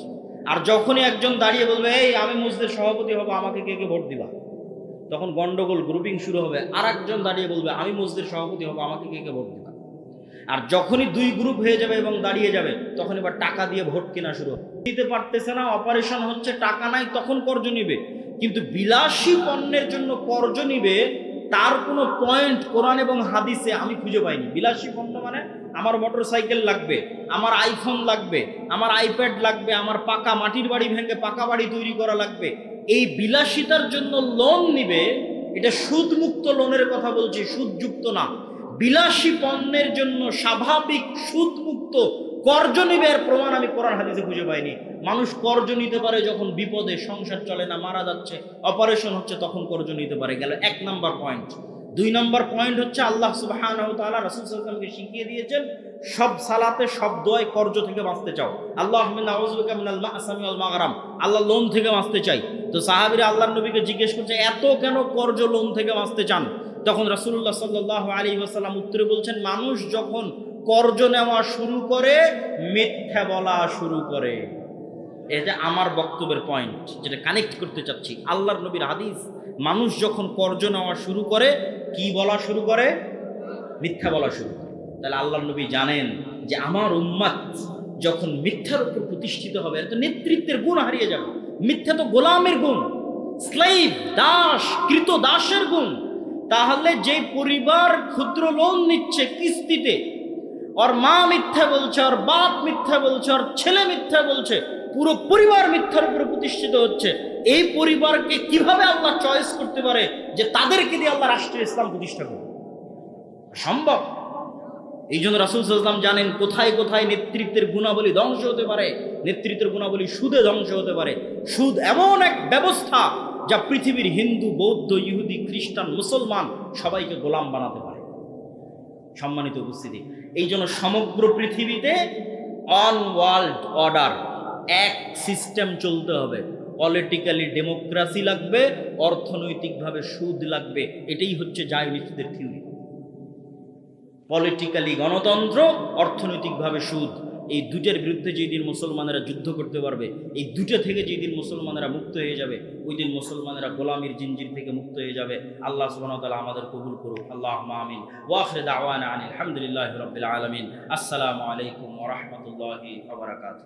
আর যখনই একজন দাঁড়িয়ে বলবে এই আমি মসজিদের সভাপতি হব, আমাকে কে কে ভোট দিবা, তখন গন্ডগোল, গ্রুপিং শুরু হবে। আর একজন দাঁড়িয়ে বলবে আমি মসজিদের সভাপতি হব, আমাকে কে কে ভোট দিবা। আর যখনই দুই গ্রুপ হয়ে যাবে এবং দাঁড়িয়ে যাবে, তখন এবার টাকা দিয়ে ভোট কেনা শুরু হবে। দিতে পারতেছে না, অপারেশন হচ্ছে, টাকা নাই, তখন কর্জ নিবে। কিন্তু বিলাসী পণ্যের জন্য কর্জ নিবে, তার কোনো পয়েন্ট কোরআন এবং হাদিসে আমি খুঁজে পাইনি। বিলাসী পণ্য মানে আমার মোটর সাইকেল লাগবে, আমার আইফোন লাগবে, আমার আইপ্যাড লাগবে, আমার পাকা মাটির বাড়ি ভেঙে পাকা বাড়ি তৈরি করা লাগবে, এই বিলাসিতার জন্য লোন নিবে। এটা সুদমুক্ত লোনের কথা বলছি, সুদযুক্ত না। বিলাসী পণ্যের জন্য স্বাভাবিক সুদমুক্ত কর্জ নিবে, এর প্রমাণ আমি কোরআন হাদিসে খুঁজে পাইনি। মানুষ কর্জ নিতে পারে যখন বিপদে, সংসার চলে না, মারা যাচ্ছে, অপারেশন হচ্ছে, তখন কর্জ নিতে পারে। গেল 1 নম্বর পয়েন্ট। 2 নম্বর পয়েন্ট হচ্ছে আল্লাহ সুবহানাহু ওয়া তাআলা রাসূল সাল্লাল্লাহু আলাইহি ওয়াসাল্লামকে শিখিয়ে দিয়েছেন সব সালাতে, সব দোয়ায় কর্জ থেকে বাঁচতে চাও। আল্লাহুম্মা নাউযু বিকা মিনাল মা'সামি ওয়াল মাগরাম, আল্লাহ লোন থেকে বাঁচতে চাই। তো সাহাবীরা আল্লাহর নবীকে জিজ্ঞেস করছে এত কেন কর্জ, লোন থেকে বাঁচতে চান? তখন রাসূলুল্লাহ সাল্লাল্লাহু আলাইহি ওয়াসাল্লাম উত্তরে বলছেন, মানুষ যখন কর্জ নেওয়া শুরু করে মিথ্যা বলা শুরু করে। এটা আমার বক্তব্যের পয়েন্ট, যেটা কানেক্ট করতে চাচ্ছি। আল্লাহর নবীর হাদিস, মানুষ যখন কর্জ নেওয়া শুরু করে কি বলা শুরু করে? মিথ্যা বলা শুরু করে। তাহলে আল্লাহর নবী জানেন যে আমার উম্মত যখন মিথ্যার উপর প্রতিষ্ঠিত হবে, এটা তো নেতৃত্বের গুণ হারিয়ে যাবে। মিথ্যা তো গোলামের গুণ, স্লেভ, দাস, কৃত দাসের গুণ। তাহলে যে পরিবার ক্ষুদ্র লোন নিচ্ছে কিস্তিতে, ওর মা মিথ্যা বলছে, ওর বাপ মিথ্যা বলছে, ওর ছেলে মিথ্যা বলছে, পুরো পরিবার মিথ্যার উপরে প্রতিষ্ঠিত হচ্ছে, এই পরিবারকে কিভাবে আল্লাহ চয়েস করতে পারে যে তাদেরকে দিয়ে আল্লাহ রাষ্ট্রীয় ইসলাম প্রতিষ্ঠা করবে? সম্ভব। এই জন্য রাসূল সাল্লাল্লাহু আলাইহি ওয়াসাল্লাম জানেন কোথায় কোথায় নেতৃত্বের গুণাবলী ধ্বংস হতে পারে। নেতৃত্বের গুণাবলী সুদে ধ্বংস হতে পারে। সুদ এমন এক ব্যবস্থা যা পৃথিবীর হিন্দু, বৌদ্ধ, ইহুদি, খ্রিস্টান, মুসলমান সবাইকে গোলাম বানাতে পারে। সম্মানিত উপস্থিতি, এই জন্য সমগ্র পৃথিবীতে অন ওয়ার্ল্ড অর্ডার, এক সিস্টেম চলতে হবে। পলিটিক্যালি ডেমোক্রেসি লাগবে, অর্থনৈতিকভাবে সুদ লাগবে। এটাই হচ্ছে জায়নিস্টদের থিওরি। পলিটিক্যালি গণতন্ত্র, অর্থনৈতিকভাবে সুদ। এই দুটের বিরুদ্ধে যেদিন মুসলমানেরা যুদ্ধ করতে পারবে, এই দুটো থেকে যেদিন মুসলমানেরা মুক্ত হয়ে যাবে, ওই দিন মুসলমানেরা গোলামির জিনজির থেকে মুক্ত হয়ে যাবে। আল্লাহ সুবহানাহু ওয়া তাআলা আমাদের কবুল করুক। আল্লাহুম্মা আমিন। ওয়া আখিরু দাওয়ানা আনিল হামদুলিল্লাহি রাব্বিল আলামিন। আসসালামু আলাইকুম ওয়া রাহমাতুল্লাহি ওয়া বারাকাতুহু।